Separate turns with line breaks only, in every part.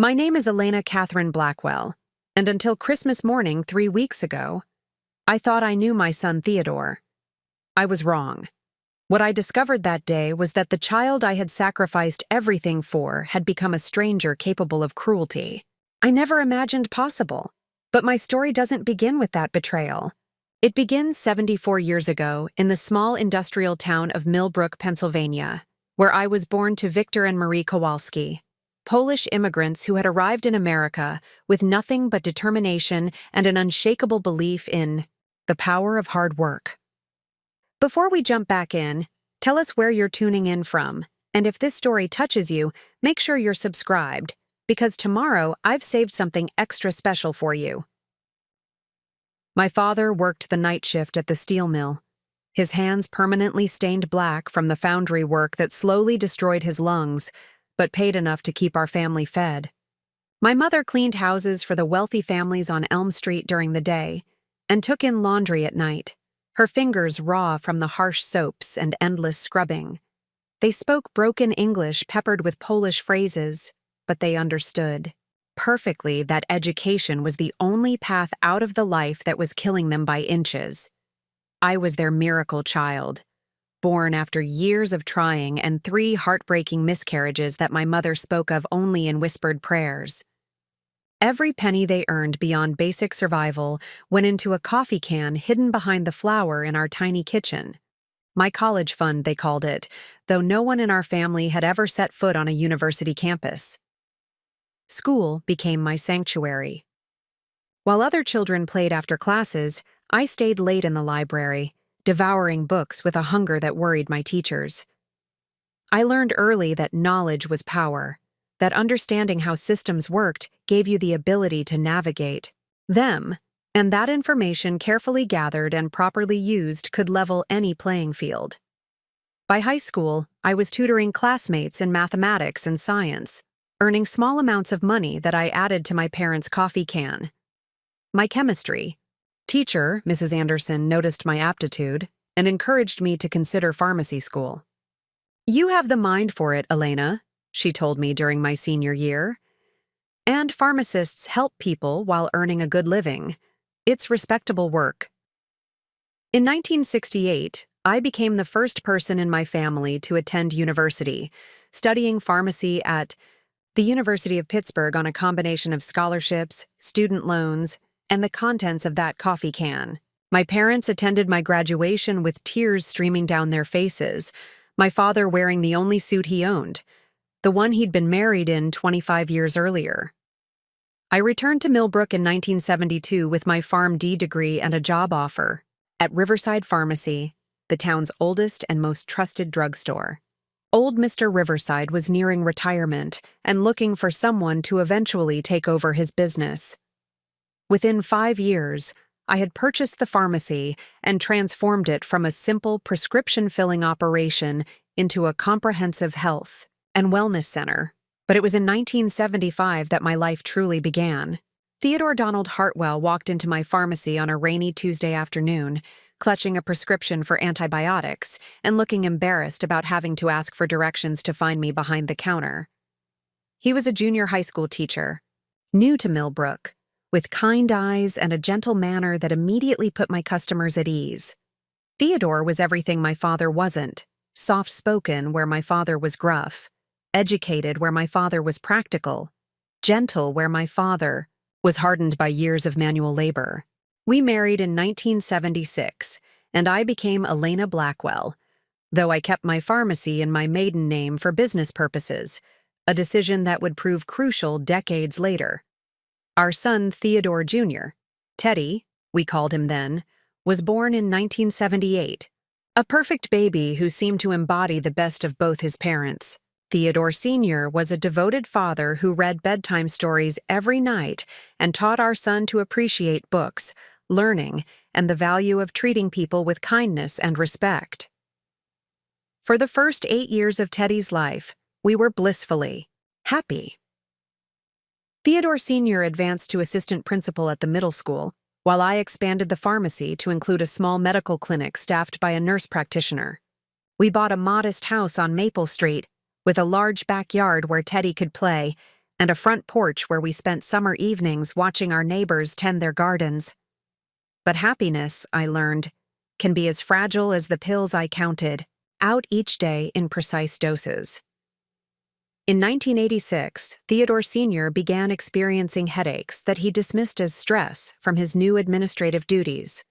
My name is Elena Catherine Blackwell, and until Christmas morning 3 weeks ago, I thought I knew my son Theodore. I was wrong. What I discovered that day was that the child I had sacrificed everything for had become a stranger capable of cruelty. I never imagined possible. But my story doesn't begin with that betrayal. It begins 74 years ago in the small industrial town of Millbrook, Pennsylvania, where I was born to Viktor and Marie Kowalski, Polish immigrants who had arrived in America with nothing but determination and an unshakable belief in the power of hard work. Before we jump back in, tell us where you're tuning in from, and if this story touches you, make sure you're subscribed, because tomorrow I've saved something extra special for you. My father worked the night shift at the steel mill, his hands permanently stained black from the foundry work that slowly destroyed his lungs, but paid enough to keep our family fed. My mother cleaned houses for the wealthy families on Elm Street during the day and took in laundry at night, her fingers raw from the harsh soaps and endless scrubbing. They spoke broken English peppered with Polish phrases, but they understood perfectly that education was the only path out of the life that was killing them by inches. I was their miracle child, born after years of trying and 3 heartbreaking miscarriages that my mother spoke of only in whispered prayers. Every penny they earned beyond basic survival went into a coffee can hidden behind the flour in our tiny kitchen. My college fund, they called it, though no one in our family had ever set foot on a university campus. School became my sanctuary. While other children played after classes, I stayed late in the library, devouring books with a hunger that worried my teachers. I learned early that knowledge was power, that understanding how systems worked gave you the ability to navigate them, and that information carefully gathered and properly used could level any playing field. By high school, I was tutoring classmates in mathematics and science, earning small amounts of money that I added to my parents' coffee can. My chemistry teacher, Mrs. Anderson, noticed my aptitude and encouraged me to consider pharmacy school. "You have the mind for it, Elena," she told me during my senior year. "And pharmacists help people while earning a good living. It's respectable work." In 1968, I became the first person in my family to attend university, studying pharmacy at the University of Pittsburgh on a combination of scholarships, student loans, and the contents of that coffee can. My parents attended my graduation with tears streaming down their faces, my father wearing the only suit he owned, the one he'd been married in 25 years earlier. I returned to Millbrook in 1972 with my PharmD degree and a job offer at Riverside Pharmacy, the town's oldest and most trusted drugstore. Old Mr. Riverside was nearing retirement and looking for someone to eventually take over his business. Within 5 years, I had purchased the pharmacy and transformed it from a simple prescription-filling operation into a comprehensive health and wellness center. But it was in 1975 that my life truly began. Theodore Donald Hartwell walked into my pharmacy on a rainy Tuesday afternoon, clutching a prescription for antibiotics and looking embarrassed about having to ask for directions to find me behind the counter. He was a junior high school teacher, new to Millbrook, with kind eyes and a gentle manner that immediately put my customers at ease. Theodore was everything my father wasn't, soft-spoken where my father was gruff, educated where my father was practical, gentle where my father was hardened by years of manual labor. We married in 1976, and I became Elena Blackwell, though I kept my pharmacy in my maiden name for business purposes, a decision that would prove crucial decades later. Our son, Theodore Jr., Teddy, we called him then, was born in 1978, a perfect baby who seemed to embody the best of both his parents. Theodore Sr. was a devoted father who read bedtime stories every night and taught our son to appreciate books, learning, and the value of treating people with kindness and respect. For the first 8 years of Teddy's life, we were blissfully happy. Theodore Sr. advanced to assistant principal at the middle school, while I expanded the pharmacy to include a small medical clinic staffed by a nurse practitioner. We bought a modest house on Maple Street, with a large backyard where Teddy could play, and a front porch where we spent summer evenings watching our neighbors tend their gardens. But happiness, I learned, can be as fragile as the pills I counted, out each day in precise doses. In 1986, Theodore Sr. began experiencing headaches that he dismissed as stress from his new administrative duties.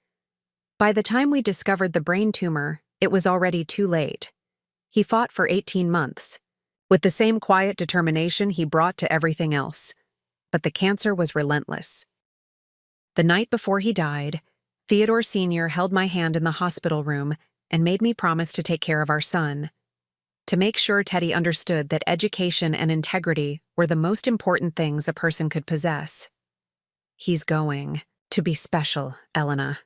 By the time we discovered the brain tumor, it was already too late. He fought for 18 months, with the same quiet determination he brought to everything else. But the cancer was relentless. The night before he died, Theodore Sr. held my hand in the hospital room and made me promise to take care of our son, to make sure Teddy understood that education and integrity were the most important things a person could possess. "He's going to be special, Elena,"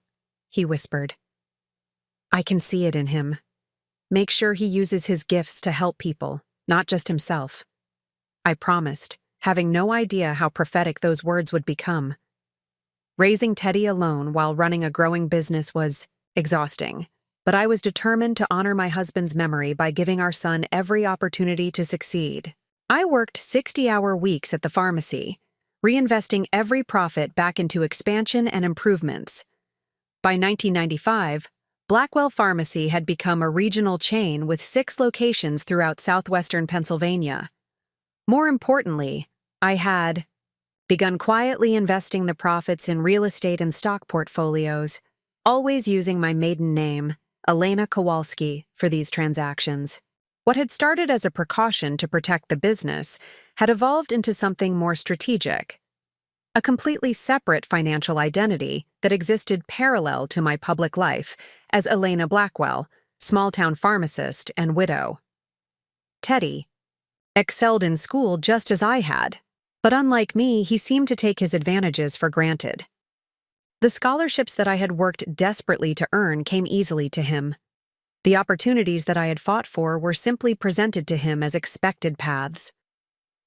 he whispered. "I can see it in him. Make sure he uses his gifts to help people, not just himself." I promised, having no idea how prophetic those words would become. Raising Teddy alone while running a growing business was exhausting, but I was determined to honor my husband's memory by giving our son every opportunity to succeed. I worked 60-hour weeks at the pharmacy, reinvesting every profit back into expansion and improvements. By 1995, Blackwell Pharmacy had become a regional chain with 6 locations throughout southwestern Pennsylvania. More importantly, I had begun quietly investing the profits in real estate and stock portfolios, always using my maiden name, Elena Kowalski, for these transactions. What had started as a precaution to protect the business had evolved into something more strategic, a completely separate financial identity that existed parallel to my public life as Elena Blackwell, small-town pharmacist and widow. Teddy excelled in school just as I had, but unlike me, he seemed to take his advantages for granted. The scholarships that I had worked desperately to earn came easily to him. The opportunities that I had fought for were simply presented to him as expected paths.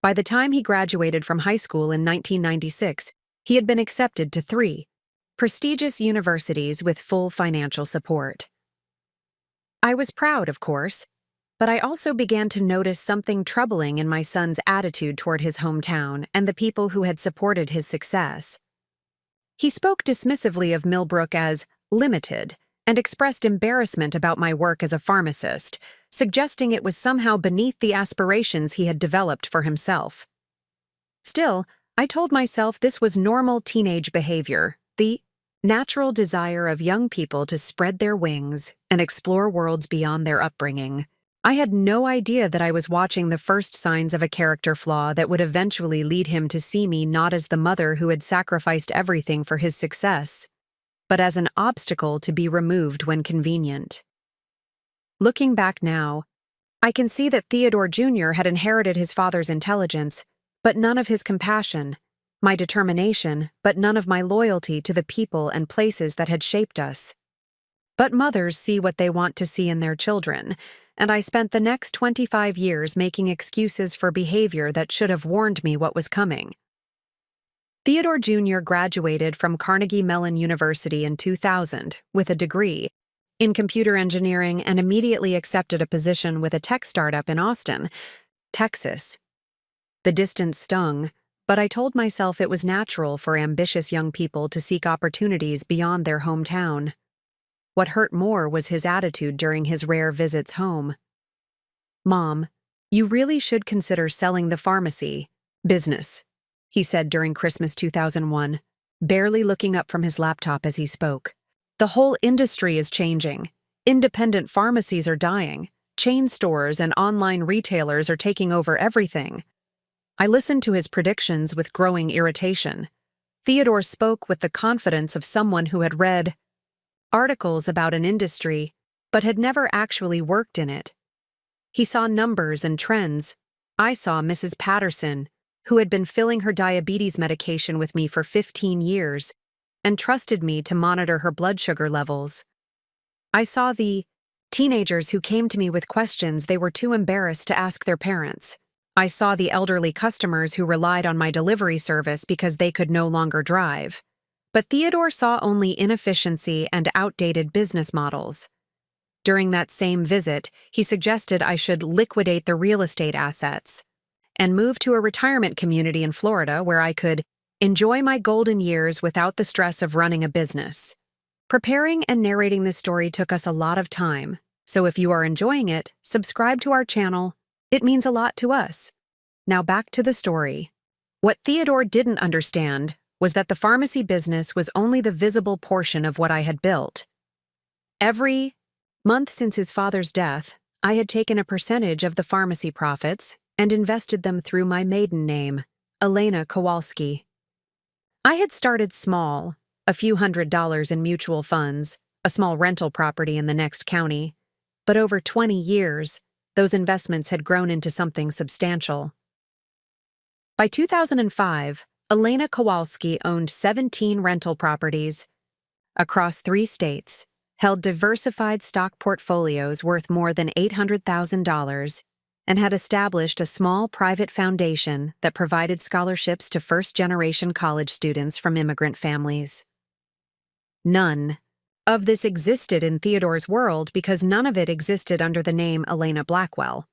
By the time he graduated from high school in 1996, he had been accepted to 3 prestigious universities with full financial support. I was proud, of course, but I also began to notice something troubling in my son's attitude toward his hometown and the people who had supported his success. He spoke dismissively of Millbrook as limited and expressed embarrassment about my work as a pharmacist, suggesting it was somehow beneath the aspirations he had developed for himself. Still, I told myself this was normal teenage behavior, the natural desire of young people to spread their wings and explore worlds beyond their upbringing. I had no idea that I was watching the first signs of a character flaw that would eventually lead him to see me not as the mother who had sacrificed everything for his success, but as an obstacle to be removed when convenient. Looking back now, I can see that Theodore Jr. had inherited his father's intelligence, but none of his compassion, my determination, but none of my loyalty to the people and places that had shaped us. But mothers see what they want to see in their children, and I spent the next 25 years making excuses for behavior that should have warned me what was coming. Theodore Jr. graduated from Carnegie Mellon University in 2000 with a degree in computer engineering and immediately accepted a position with a tech startup in Austin, Texas. The distance stung, but I told myself it was natural for ambitious young people to seek opportunities beyond their hometown. What hurt more was his attitude during his rare visits home. "Mom, you really should consider selling the pharmacy business," he said during Christmas 2001, barely looking up from his laptop as he spoke. "The whole industry is changing. Independent pharmacies are dying. Chain stores and online retailers are taking over everything." I listened to his predictions with growing irritation. Theodore spoke with the confidence of someone who had read articles about an industry, but had never actually worked in it. He saw numbers and trends. I saw Mrs. Patterson, who had been filling her diabetes medication with me for 15 years, and trusted me to monitor her blood sugar levels. I saw the teenagers who came to me with questions they were too embarrassed to ask their parents. I saw the elderly customers who relied on my delivery service because they could no longer drive. But Theodore saw only inefficiency and outdated business models. During that same visit, he suggested I should liquidate the real estate assets. and move to a retirement community in Florida where I could enjoy my golden years without the stress of running a business. Preparing and narrating this story took us a lot of time, so if you are enjoying it, subscribe to our channel. It means a lot to us. Now back to the story. What Theodore didn't understand was that the pharmacy business was only the visible portion of what I had built. Every month since his father's death, I had taken a percentage of the pharmacy profits and invested them through my maiden name, Elena Kowalski. I had started small, a few $100s in mutual funds, a small rental property in the next county, but over 20 years, those investments had grown into something substantial. By 2005, Elena Kowalski owned 17 rental properties across 3 states, held diversified stock portfolios worth more than $800,000, and had established a small private foundation that provided scholarships to first-generation college students from immigrant families. None of this existed in Theodore's world because none of it existed under the name Elena Blackwell.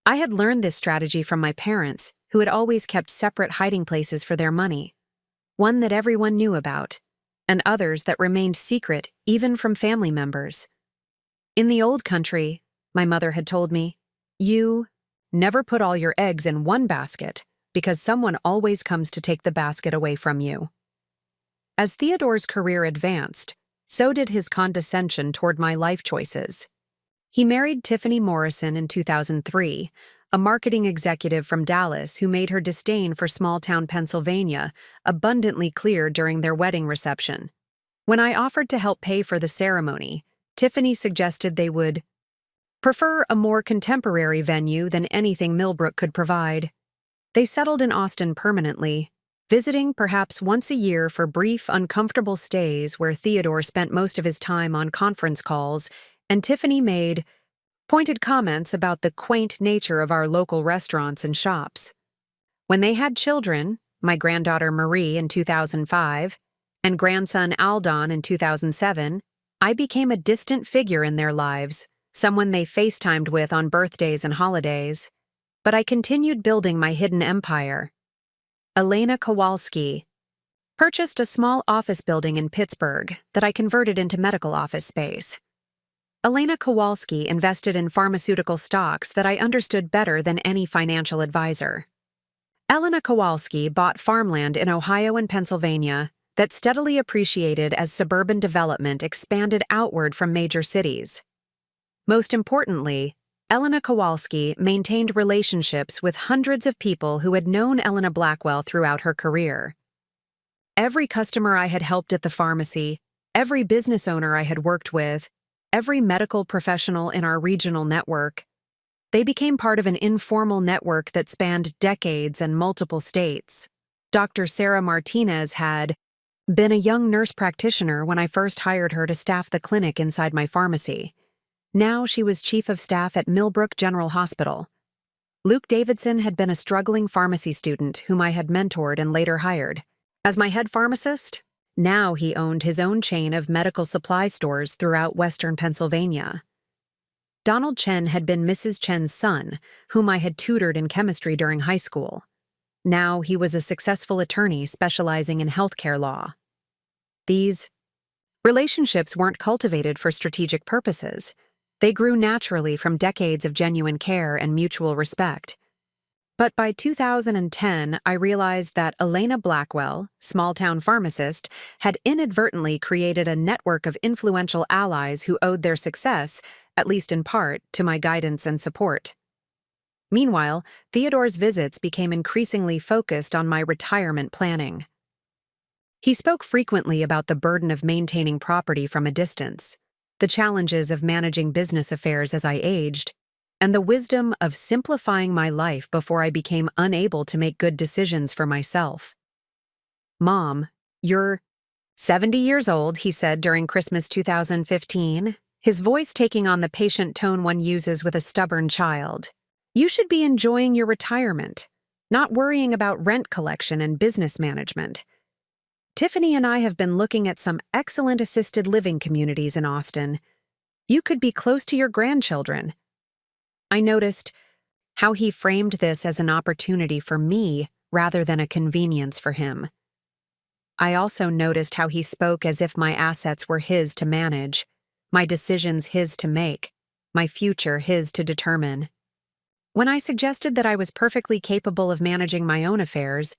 I had learned this strategy from my parents, who had always kept separate hiding places for their money, one that everyone knew about, and others that remained secret even from family members. In the old country, my mother had told me, you never put all your eggs in one basket because someone always comes to take the basket away from you. As Theodore's career advanced, so did his condescension toward my life choices. He married Tiffany Morrison in 2003, a marketing executive from Dallas who made her disdain for small-town Pennsylvania abundantly clear during their wedding reception. When I offered to help pay for the ceremony, Tiffany suggested they would prefer a more contemporary venue than anything Millbrook could provide. They settled in Austin permanently, visiting perhaps once a year for brief, uncomfortable stays where Theodore spent most of his time on conference calls, and Tiffany made pointed comments about the quaint nature of our local restaurants and shops. When they had children, my granddaughter Marie in 2005 and grandson Aldon in 2007, I became a distant figure in their lives, someone they FaceTimed with on birthdays and holidays. But I continued building my hidden empire. Elena Kowalski purchased a small office building in Pittsburgh that I converted into medical office space. Elena Kowalski invested in pharmaceutical stocks that I understood better than any financial advisor. Elena Kowalski bought farmland in Ohio and Pennsylvania that steadily appreciated as suburban development expanded outward from major cities. Most importantly, Elena Kowalski maintained relationships with hundreds of people who had known Elena Blackwell throughout her career. Every customer I had helped at the pharmacy, every business owner I had worked with, every medical professional in our regional network, they became part of an informal network that spanned decades and multiple states. Dr. Sarah Martinez had been a young nurse practitioner when I first hired her to staff the clinic inside my pharmacy. Now she was chief of staff at Millbrook General Hospital. Luke Davidson had been a struggling pharmacy student whom I had mentored and later hired. As my head pharmacist, now he owned his own chain of medical supply stores throughout western Pennsylvania. Donald Chen had been Mrs. Chen's son, whom I had tutored in chemistry during high school. Now he was a successful attorney specializing in healthcare law. These relationships weren't cultivated for strategic purposes. They grew naturally from decades of genuine care and mutual respect. But by 2010, I realized that Elena Blackwell, small-town pharmacist, had inadvertently created a network of influential allies who owed their success, at least in part, to my guidance and support. Meanwhile, Theodore's visits became increasingly focused on my retirement planning. He spoke frequently about the burden of maintaining property from a distance, the challenges of managing business affairs as I aged, and the wisdom of simplifying my life before I became unable to make good decisions for myself. "Mom, you're 70 years old," he said during Christmas 2015, his voice taking on the patient tone one uses with a stubborn child. "You should be enjoying your retirement, not worrying about rent collection and business management. Tiffany and I have been looking at some excellent assisted living communities in Austin. You could be close to your grandchildren." I noticed how he framed this as an opportunity for me rather than a convenience for him. I also noticed how he spoke as if my assets were his to manage, my decisions his to make, my future his to determine. When I suggested that I was perfectly capable of managing my own affairs,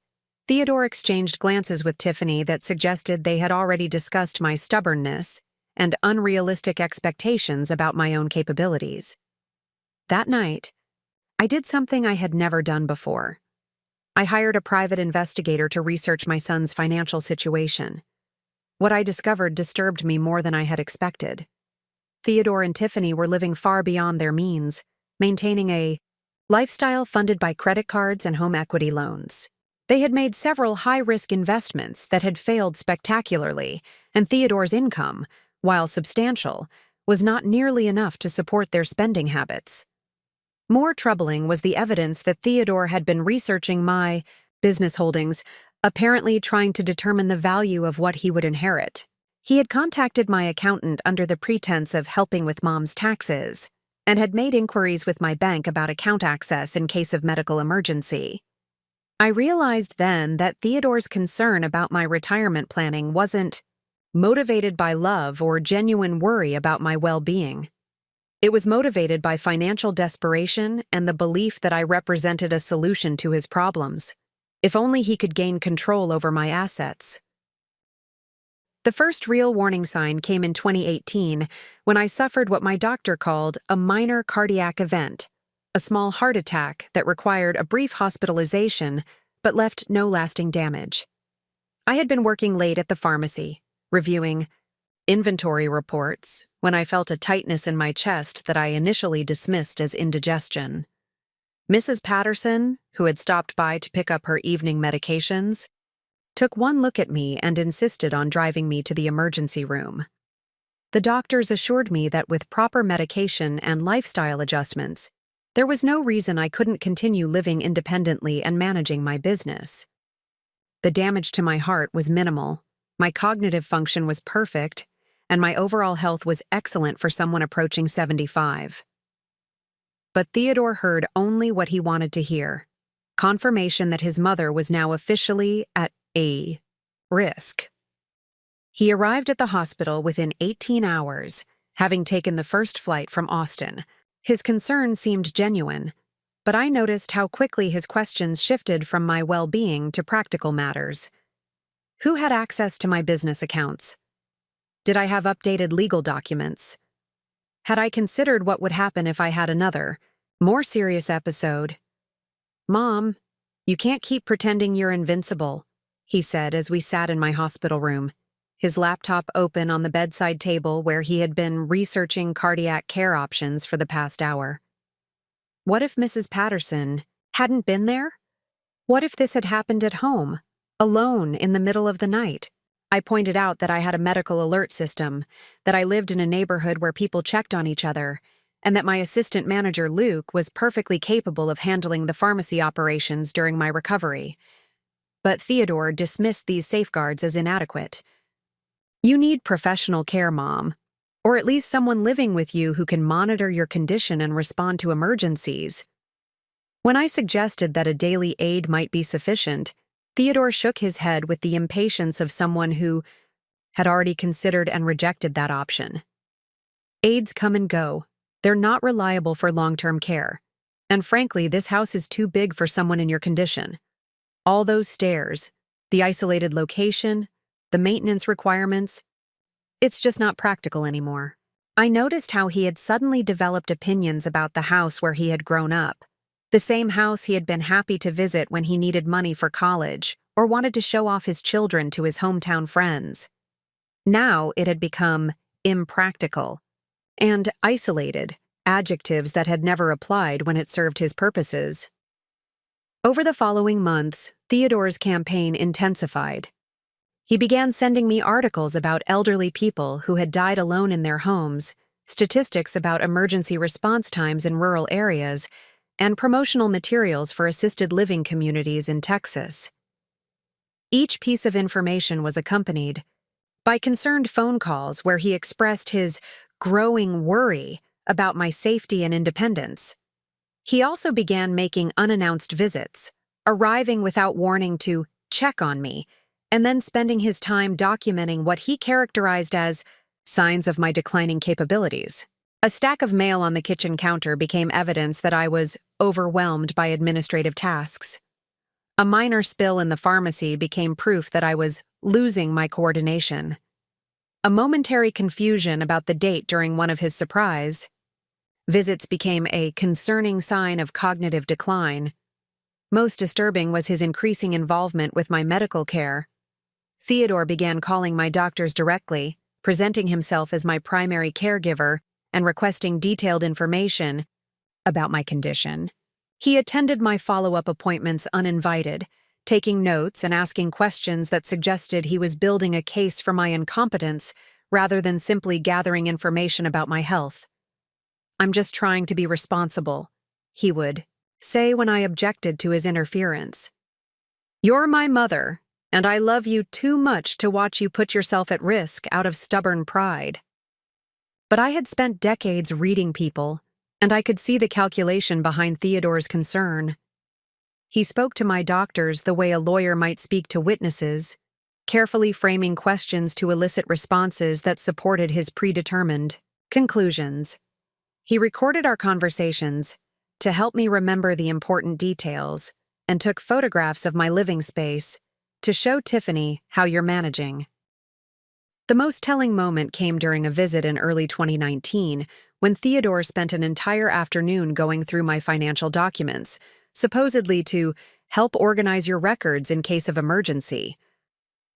Theodore exchanged glances with Tiffany that suggested they had already discussed my stubbornness and unrealistic expectations about my own capabilities. That night, I did something I had never done before. I hired a private investigator to research my son's financial situation. What I discovered disturbed me more than I had expected. Theodore and Tiffany were living far beyond their means, maintaining a lifestyle funded by credit cards and home equity loans. They had made several high-risk investments that had failed spectacularly, and Theodore's income, while substantial, was not nearly enough to support their spending habits. More troubling was the evidence that Theodore had been researching my business holdings, apparently trying to determine the value of what he would inherit. He had contacted my accountant under the pretense of helping with Mom's taxes, and had made inquiries with my bank about account access in case of medical emergency. I realized then that Theodore's concern about my retirement planning wasn't motivated by love or genuine worry about my well-being. It was motivated by financial desperation and the belief that I represented a solution to his problems, if only he could gain control over my assets. The first real warning sign came in 2018 when I suffered what my doctor called a minor cardiac event, a small heart attack that required a brief hospitalization but left no lasting damage. I had been working late at the pharmacy, reviewing inventory reports, when I felt a tightness in my chest that I initially dismissed as indigestion. Mrs. Patterson, who had stopped by to pick up her evening medications, took one look at me and insisted on driving me to the emergency room. The doctors assured me that with proper medication and lifestyle adjustments, there was no reason I couldn't continue living independently and managing my business. The damage to my heart was minimal, my cognitive function was perfect, and my overall health was excellent for someone approaching 75. But Theodore heard only what he wanted to hear, confirmation that his mother was now officially at a risk. He arrived at the hospital within 18 hours, having taken the first flight from Austin. His concern seemed genuine, but I noticed how quickly his questions shifted from my well-being to practical matters. Who had access to my business accounts? Did I have updated legal documents? Had I considered what would happen if I had another, more serious episode? "Mom, you can't keep pretending you're invincible," he said as we sat in my hospital room, his laptop open on the bedside table where he had been researching cardiac care options for the past hour. What if Mrs. Patterson hadn't been there? What if this had happened at home, alone in the middle of the night? I pointed out that I had a medical alert system, that I lived in a neighborhood where people checked on each other, and that my assistant manager, Luke, was perfectly capable of handling the pharmacy operations during my recovery. But Theodore dismissed these safeguards as inadequate. "You need professional care, Mom, or at least someone living with you who can monitor your condition and respond to emergencies." When I suggested that a daily aid might be sufficient, Theodore shook his head with the impatience of someone who had already considered and rejected that option. "Aides come and go. They're not reliable for long-term care. And frankly, this house is too big for someone in your condition. All those stairs, the isolated location, the maintenance requirements, it's just not practical anymore." I noticed how he had suddenly developed opinions about the house where he had grown up. The same house he had been happy to visit when he needed money for college or wanted to show off his children to his hometown friends. Now it had become impractical and isolated, adjectives that had never applied when it served his purposes. Over the following months, Theodore's campaign intensified. He began sending me articles about elderly people who had died alone in their homes, statistics about emergency response times in rural areas, and promotional materials for assisted living communities in Texas. Each piece of information was accompanied by concerned phone calls where he expressed his growing worry about my safety and independence. He also began making unannounced visits, arriving without warning to check on me, and then spending his time documenting what he characterized as signs of my declining capabilities. A stack of mail on the kitchen counter became evidence that I was overwhelmed by administrative tasks. A minor spill in the pharmacy became proof that I was losing my coordination. A momentary confusion about the date during one of his surprise visits became a concerning sign of cognitive decline. Most disturbing was his increasing involvement with my medical care. Theodore began calling my doctors directly, presenting himself as my primary caregiver and requesting detailed information about my condition. He attended my follow-up appointments uninvited, taking notes and asking questions that suggested he was building a case for my incompetence rather than simply gathering information about my health. "I'm just trying to be responsible," he would say when I objected to his interference. "You're my mother, and I love you too much to watch you put yourself at risk out of stubborn pride." But I had spent decades reading people, and I could see the calculation behind Theodore's concern. He spoke to my doctors the way a lawyer might speak to witnesses, carefully framing questions to elicit responses that supported his predetermined conclusions. He recorded our conversations to help me remember the important details and took photographs of my living space to show Tiffany how you're managing. The most telling moment came during a visit in early 2019 when Theodore spent an entire afternoon going through my financial documents, supposedly to help organize your records in case of emergency.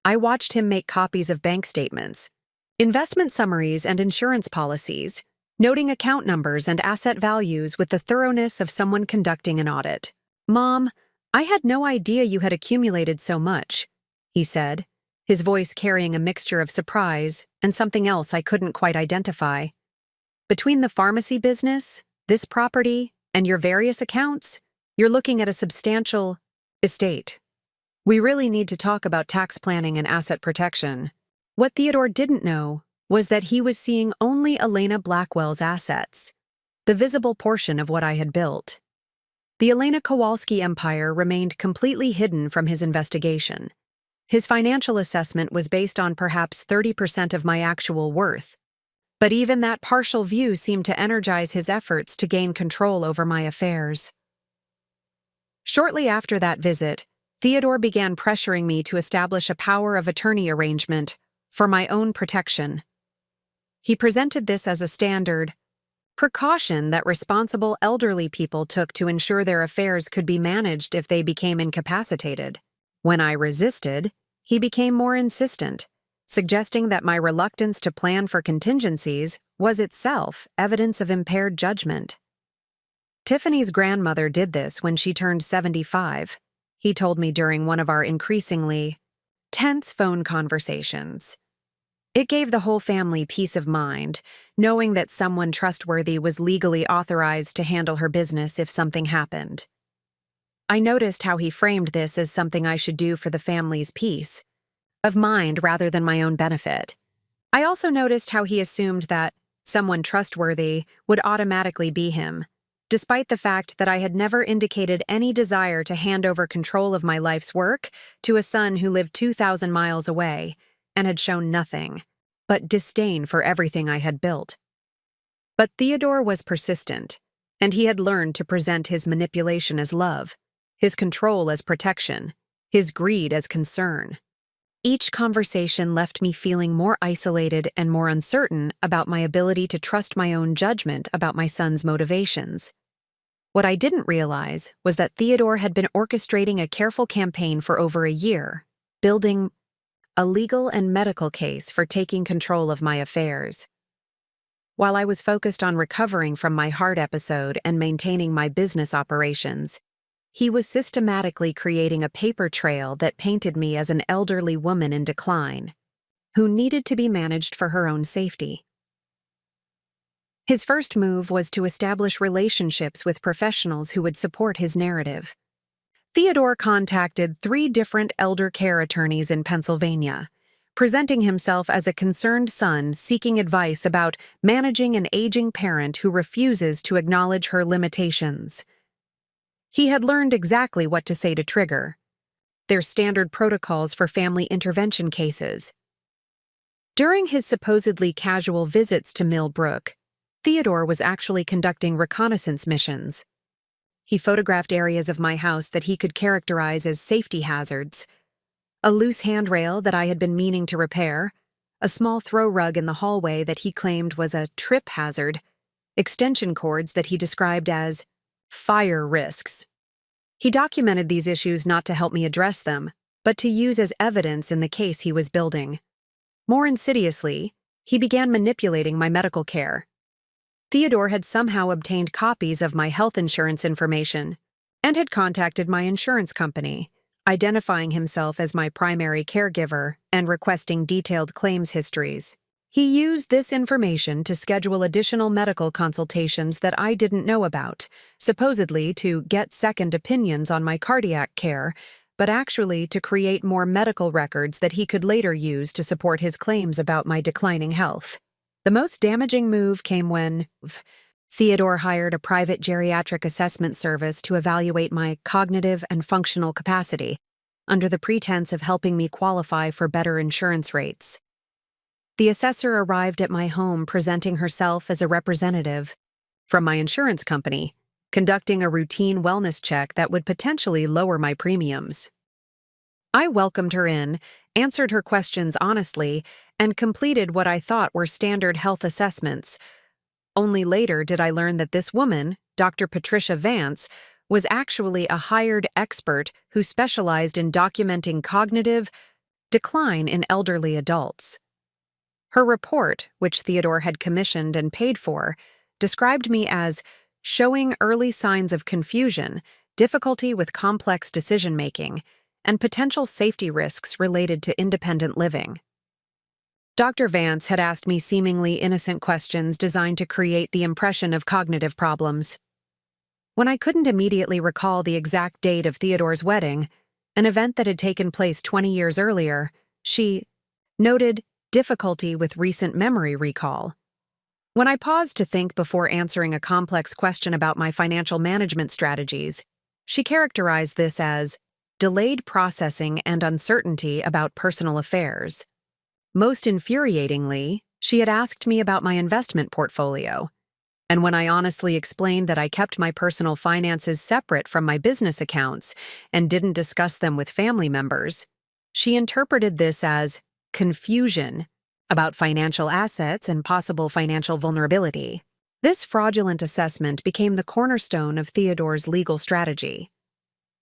I watched him make copies of bank statements, investment summaries, and insurance policies, noting account numbers and asset values with the thoroughness of someone conducting an audit. "Mom, I had no idea you had accumulated so much," he said, his voice carrying a mixture of surprise and something else I couldn't quite identify. "Between the pharmacy business, this property, and your various accounts, you're looking at a substantial estate. We really need to talk about tax planning and asset protection." What Theodore didn't know was that he was seeing only Elena Blackwell's assets, the visible portion of what I had built. The Elena Kowalski empire remained completely hidden from his investigation. His financial assessment was based on perhaps 30% of my actual worth, but even that partial view seemed to energize his efforts to gain control over my affairs. Shortly after that visit, Theodore began pressuring me to establish a power of attorney arrangement for my own protection. He presented this as a standard precaution that responsible elderly people took to ensure their affairs could be managed if they became incapacitated. When I resisted, he became more insistent, suggesting that my reluctance to plan for contingencies was itself evidence of impaired judgment. Tiffany's grandmother did this when she turned 75, he told me during one of our increasingly tense phone conversations. It gave the whole family peace of mind, knowing that someone trustworthy was legally authorized to handle her business if something happened. I noticed how he framed this as something I should do for the family's peace of mind rather than my own benefit. I also noticed how he assumed that someone trustworthy would automatically be him, despite the fact that I had never indicated any desire to hand over control of my life's work to a son who lived 2,000 miles away and had shown nothing but disdain for everything I had built. But Theodore was persistent, and he had learned to present his manipulation as love, his control as protection, his greed as concern. Each conversation left me feeling more isolated and more uncertain about my ability to trust my own judgment about my son's motivations. What I didn't realize was that Theodore had been orchestrating a careful campaign for over a year, building a legal and medical case for taking control of my affairs. While I was focused on recovering from my heart episode and maintaining my business operations, he was systematically creating a paper trail that painted me as an elderly woman in decline, who needed to be managed for her own safety. His first move was to establish relationships with professionals who would support his narrative. Theodore contacted 3 different elder care attorneys in Pennsylvania, presenting himself as a concerned son seeking advice about managing an aging parent who refuses to acknowledge her limitations He had learned exactly what to say to trigger. Their standard protocols for family intervention cases. During his supposedly casual visits to Millbrook, Theodore was actually conducting reconnaissance missions. He photographed areas of my house that he could characterize as safety hazards. A loose handrail that I had been meaning to repair, a small throw rug in the hallway that he claimed was a trip hazard, extension cords that he described as fire risks. He documented these issues not to help me address them, but to use as evidence in the case he was building. More insidiously, he began manipulating my medical care. Theodore had somehow obtained copies of my health insurance information and had contacted my insurance company, identifying himself as my primary caregiver and requesting detailed claims histories. He used this information to schedule additional medical consultations that I didn't know about, supposedly to get second opinions on my cardiac care, but actually to create more medical records that he could later use to support his claims about my declining health. The most damaging move came when Theodore hired a private geriatric assessment service to evaluate my cognitive and functional capacity, under the pretense of helping me qualify for better insurance rates. The assessor arrived at my home presenting herself as a representative from my insurance company, conducting a routine wellness check that would potentially lower my premiums. I welcomed her in, answered her questions honestly, and completed what I thought were standard health assessments. Only later did I learn that this woman, Dr. Patricia Vance, was actually a hired expert who specialized in documenting cognitive decline in elderly adults. Her report, which Theodore had commissioned and paid for, described me as showing early signs of confusion, difficulty with complex decision-making, and potential safety risks related to independent living. Dr. Vance had asked me seemingly innocent questions designed to create the impression of cognitive problems. When I couldn't immediately recall the exact date of Theodore's wedding, an event that had taken place 20 years earlier, she noted difficulty with recent memory recall. When I paused to think before answering a complex question about my financial management strategies, she characterized this as delayed processing and uncertainty about personal affairs. Most infuriatingly, she had asked me about my investment portfolio, and when I honestly explained that I kept my personal finances separate from my business accounts and didn't discuss them with family members, she interpreted this as confusion about financial assets and possible financial vulnerability. This fraudulent assessment became the cornerstone of Theodore's legal strategy.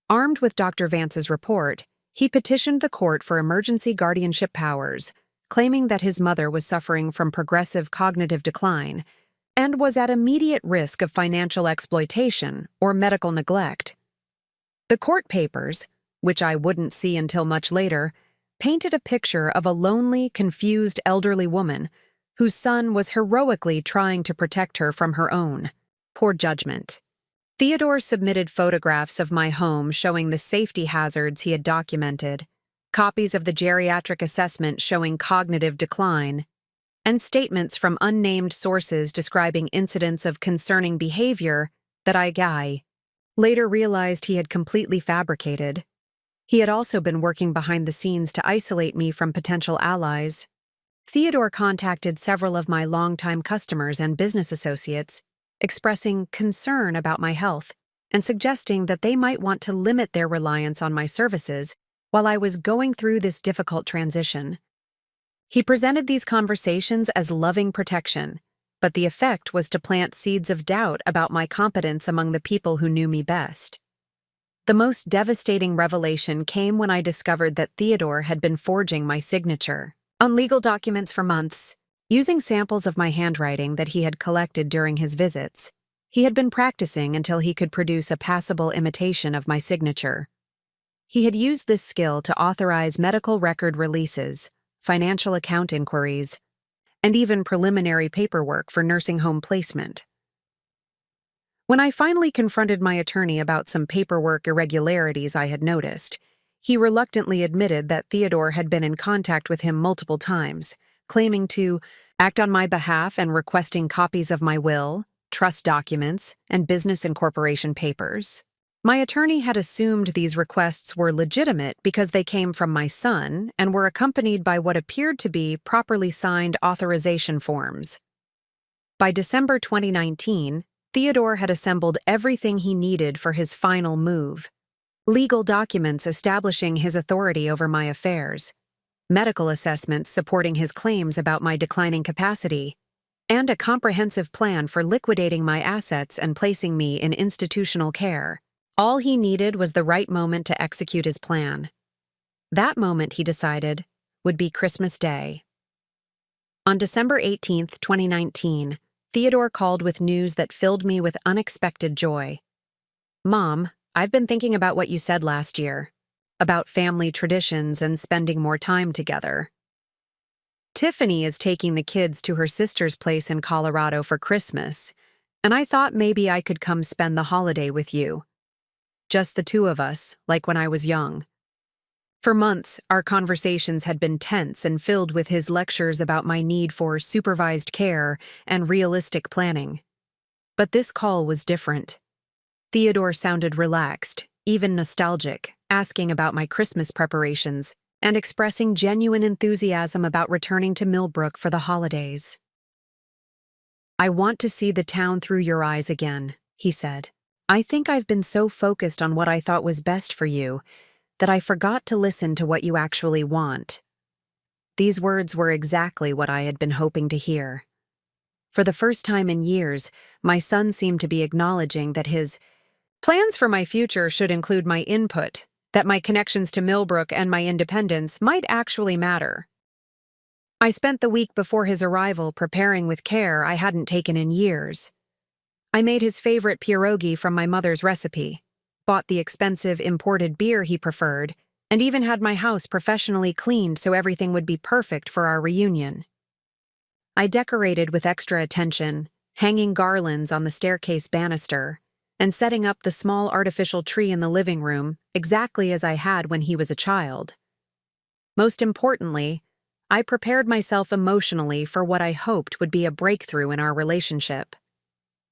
Armed with Dr. Vance's report, he petitioned the court for emergency guardianship powers, claiming that his mother was suffering from progressive cognitive decline and was at immediate risk of financial exploitation or medical neglect. The court papers, which I wouldn't see until much later, painted a picture of a lonely, confused elderly woman whose son was heroically trying to protect her from her own poor judgment. Theodore submitted photographs of my home showing the safety hazards he had documented, copies of the geriatric assessment showing cognitive decline, and statements from unnamed sources describing incidents of concerning behavior that I later realized he had completely fabricated. He had also been working behind the scenes to isolate me from potential allies. Theodore contacted several of my longtime customers and business associates, expressing concern about my health and suggesting that they might want to limit their reliance on my services while I was going through this difficult transition. He presented these conversations as loving protection, but the effect was to plant seeds of doubt about my competence among the people who knew me best. The most devastating revelation came when I discovered that Theodore had been forging my signature on legal documents for months. Using samples of my handwriting that he had collected during his visits, he had been practicing until he could produce a passable imitation of my signature. He had used this skill to authorize medical record releases, financial account inquiries, and even preliminary paperwork for nursing home placement. When I finally confronted my attorney about some paperwork irregularities I had noticed, he reluctantly admitted that Theodore had been in contact with him multiple times, claiming to act on my behalf and requesting copies of my will, trust documents, and business incorporation papers. My attorney had assumed these requests were legitimate because they came from my son and were accompanied by what appeared to be properly signed authorization forms. By December 2019, Theodore had assembled everything he needed for his final move: legal documents establishing his authority over my affairs, medical assessments supporting his claims about my declining capacity, and a comprehensive plan for liquidating my assets and placing me in institutional care. All he needed was the right moment to execute his plan. That moment, he decided, would be Christmas Day. On December 18, 2019, Theodore called with news that filled me with unexpected joy. "Mom, I've been thinking about what you said last year, about family traditions and spending more time together. Tiffany is taking the kids to her sister's place in Colorado for Christmas, and I thought maybe I could come spend the holiday with you. Just the two of us, like when I was young." For months, our conversations had been tense and filled with his lectures about my need for supervised care and realistic planning. But this call was different. Theodore sounded relaxed, even nostalgic, asking about my Christmas preparations and expressing genuine enthusiasm about returning to Millbrook for the holidays. "I want to see the town through your eyes again," he said. "I think I've been so focused on what I thought was best for you that I forgot to listen to what you actually want." These words were exactly what I had been hoping to hear. For the first time in years, my son seemed to be acknowledging that his plans for my future should include my input, that my connections to Millbrook and my independence might actually matter. I spent the week before his arrival preparing with care I hadn't taken in years. I made his favorite pierogi from my mother's recipe, bought the expensive imported beer he preferred, and even had my house professionally cleaned so everything would be perfect for our reunion. I decorated with extra attention, hanging garlands on the staircase banister, and setting up the small artificial tree in the living room exactly as I had when he was a child. Most importantly, I prepared myself emotionally for what I hoped would be a breakthrough in our relationship.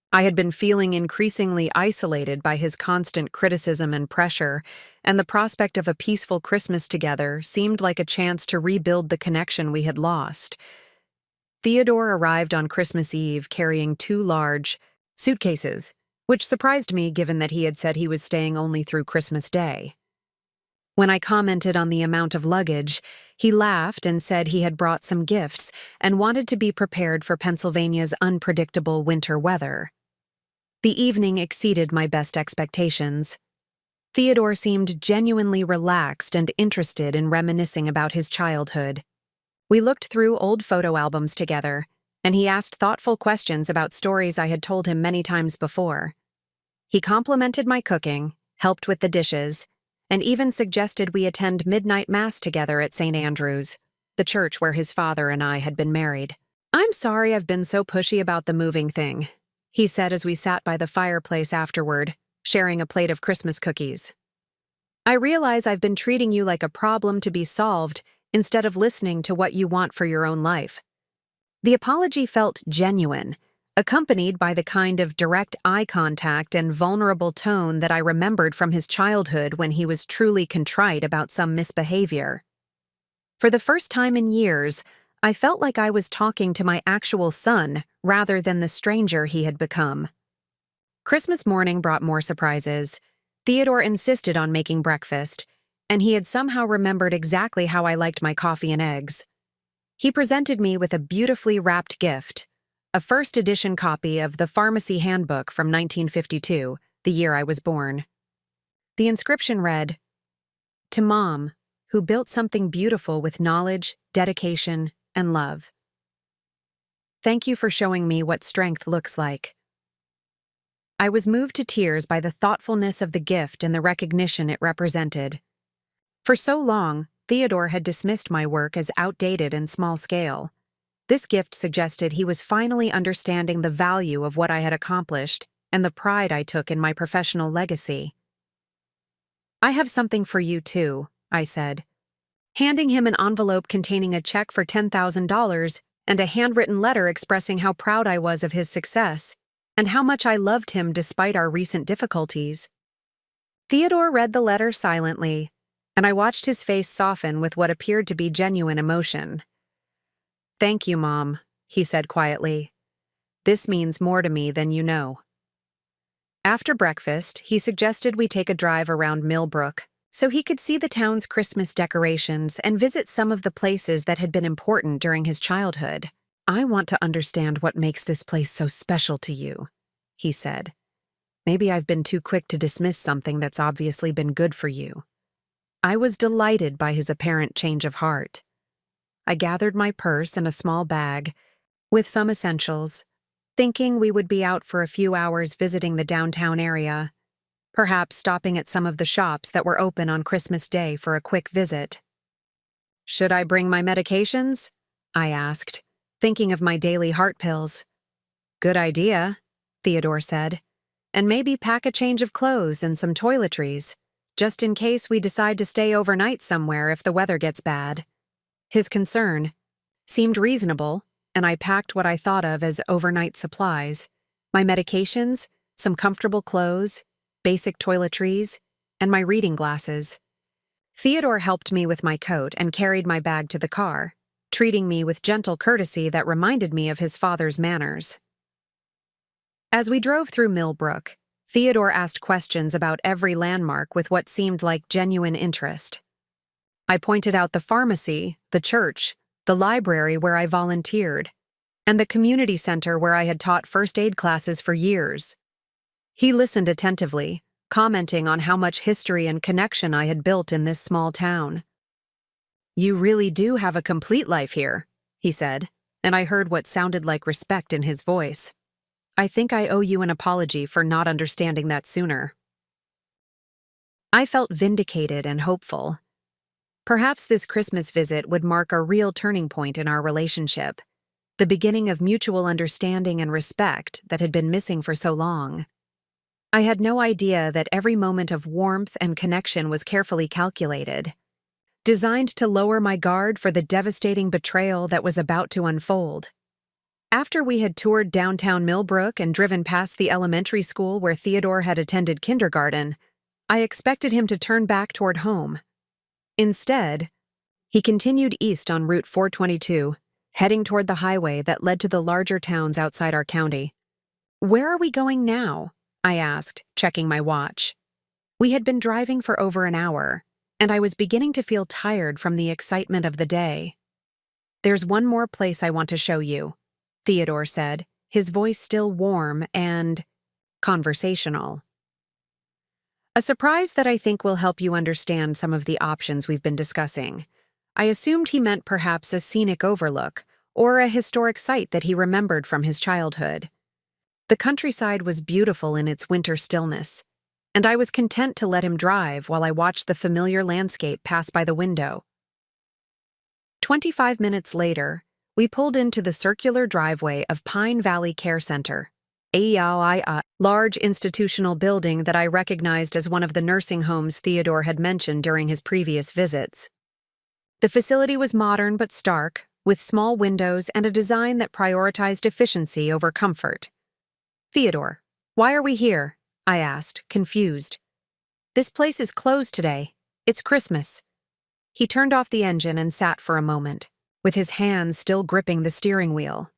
I had been feeling increasingly isolated by his constant criticism and pressure, and the prospect of a peaceful Christmas together seemed like a chance to rebuild the connection we had lost. Theodore arrived on Christmas Eve carrying 2 large suitcases, which surprised me given that he had said he was staying only through Christmas Day. When I commented on the amount of luggage, he laughed and said he had brought some gifts and wanted to be prepared for Pennsylvania's unpredictable winter weather. The evening exceeded my best expectations. Theodore seemed genuinely relaxed and interested in reminiscing about his childhood. We looked through old photo albums together, and he asked thoughtful questions about stories I had told him many times before. He complimented my cooking, helped with the dishes, and even suggested we attend midnight mass together at St. Andrew's, the church where his father and I had been married. "I'm sorry I've been so pushy about the moving thing," he said as we sat by the fireplace afterward, sharing a plate of Christmas cookies. "I realize I've been treating you like a problem to be solved instead of listening to what you want for your own life." The apology felt genuine, accompanied by the kind of direct eye contact and vulnerable tone that I remembered from his childhood when he was truly contrite about some misbehavior. For the first time in years, I felt like I was talking to my actual son rather than the stranger he had become. Christmas morning brought more surprises. Theodore insisted on making breakfast, and he had somehow remembered exactly how I liked my coffee and eggs. He presented me with a beautifully wrapped gift, a first edition copy of the Pharmacy Handbook from 1952, the year I was born. The inscription read, "To Mom, who built something beautiful with knowledge, dedication, and love. Thank you for showing me what strength looks like." I was moved to tears by the thoughtfulness of the gift and the recognition it represented. For so long, Theodore had dismissed my work as outdated and small-scale. This gift suggested he was finally understanding the value of what I had accomplished and the pride I took in my professional legacy. "I have something for you, too," I said, handing him an envelope containing a check for $10,000 and a handwritten letter expressing how proud I was of his success and how much I loved him despite our recent difficulties. Theodore read the letter silently, and I watched his face soften with what appeared to be genuine emotion. "Thank you, Mom," he said quietly. "This means more to me than you know." After breakfast, he suggested we take a drive around Millbrook so he could see the town's Christmas decorations and visit some of the places that had been important during his childhood. "I want to understand what makes this place so special to you," he said. "Maybe I've been too quick to dismiss something that's obviously been good for you." I was delighted by his apparent change of heart. I gathered my purse and a small bag with some essentials, thinking we would be out for a few hours visiting the downtown area, perhaps stopping at some of the shops that were open on Christmas Day for a quick visit. "Should I bring my medications?" I asked, thinking of my daily heart pills. "Good idea," Theodore said. "And maybe pack a change of clothes and some toiletries, just in case we decide to stay overnight somewhere if the weather gets bad." His concern seemed reasonable, and I packed what I thought of as overnight supplies: my medications, some comfortable clothes, basic toiletries, and my reading glasses. Theodore helped me with my coat and carried my bag to the car, treating me with gentle courtesy that reminded me of his father's manners. As we drove through Millbrook, Theodore asked questions about every landmark with what seemed like genuine interest. I pointed out the pharmacy, the church, the library where I volunteered, and the community center where I had taught first aid classes for years. He listened attentively, commenting on how much history and connection I had built in this small town. "You really do have a complete life here," he said, and I heard what sounded like respect in his voice. "I think I owe you an apology for not understanding that sooner." I felt vindicated and hopeful. Perhaps this Christmas visit would mark a real turning point in our relationship, the beginning of mutual understanding and respect that had been missing for so long. I had no idea that every moment of warmth and connection was carefully calculated, designed to lower my guard for the devastating betrayal that was about to unfold. After we had toured downtown Millbrook and driven past the elementary school where Theodore had attended kindergarten, I expected him to turn back toward home. Instead, he continued east on Route 422, heading toward the highway that led to the larger towns outside our county. "Where are we going now?" I asked, checking my watch. We had been driving for over an hour, and I was beginning to feel tired from the excitement of the day. "There's one more place I want to show you," Theodore said, his voice still warm and conversational. A surprise that I think will help you understand some of the options we've been discussing. I assumed he meant perhaps a scenic overlook or a historic site that he remembered from his childhood. The countryside was beautiful in its winter stillness, and I was content to let him drive while I watched the familiar landscape pass by the window. 25 minutes later, we pulled into the circular driveway of Pine Valley Care Center, a large institutional building that I recognized as one of the nursing homes Theodore had mentioned during his previous visits. The facility was modern but stark, with small windows and a design that prioritized efficiency over comfort. "Theodore, why are we here?" I asked, confused. "This place is closed today. It's Christmas." He turned off the engine and sat for a moment, with his hands still gripping the steering wheel.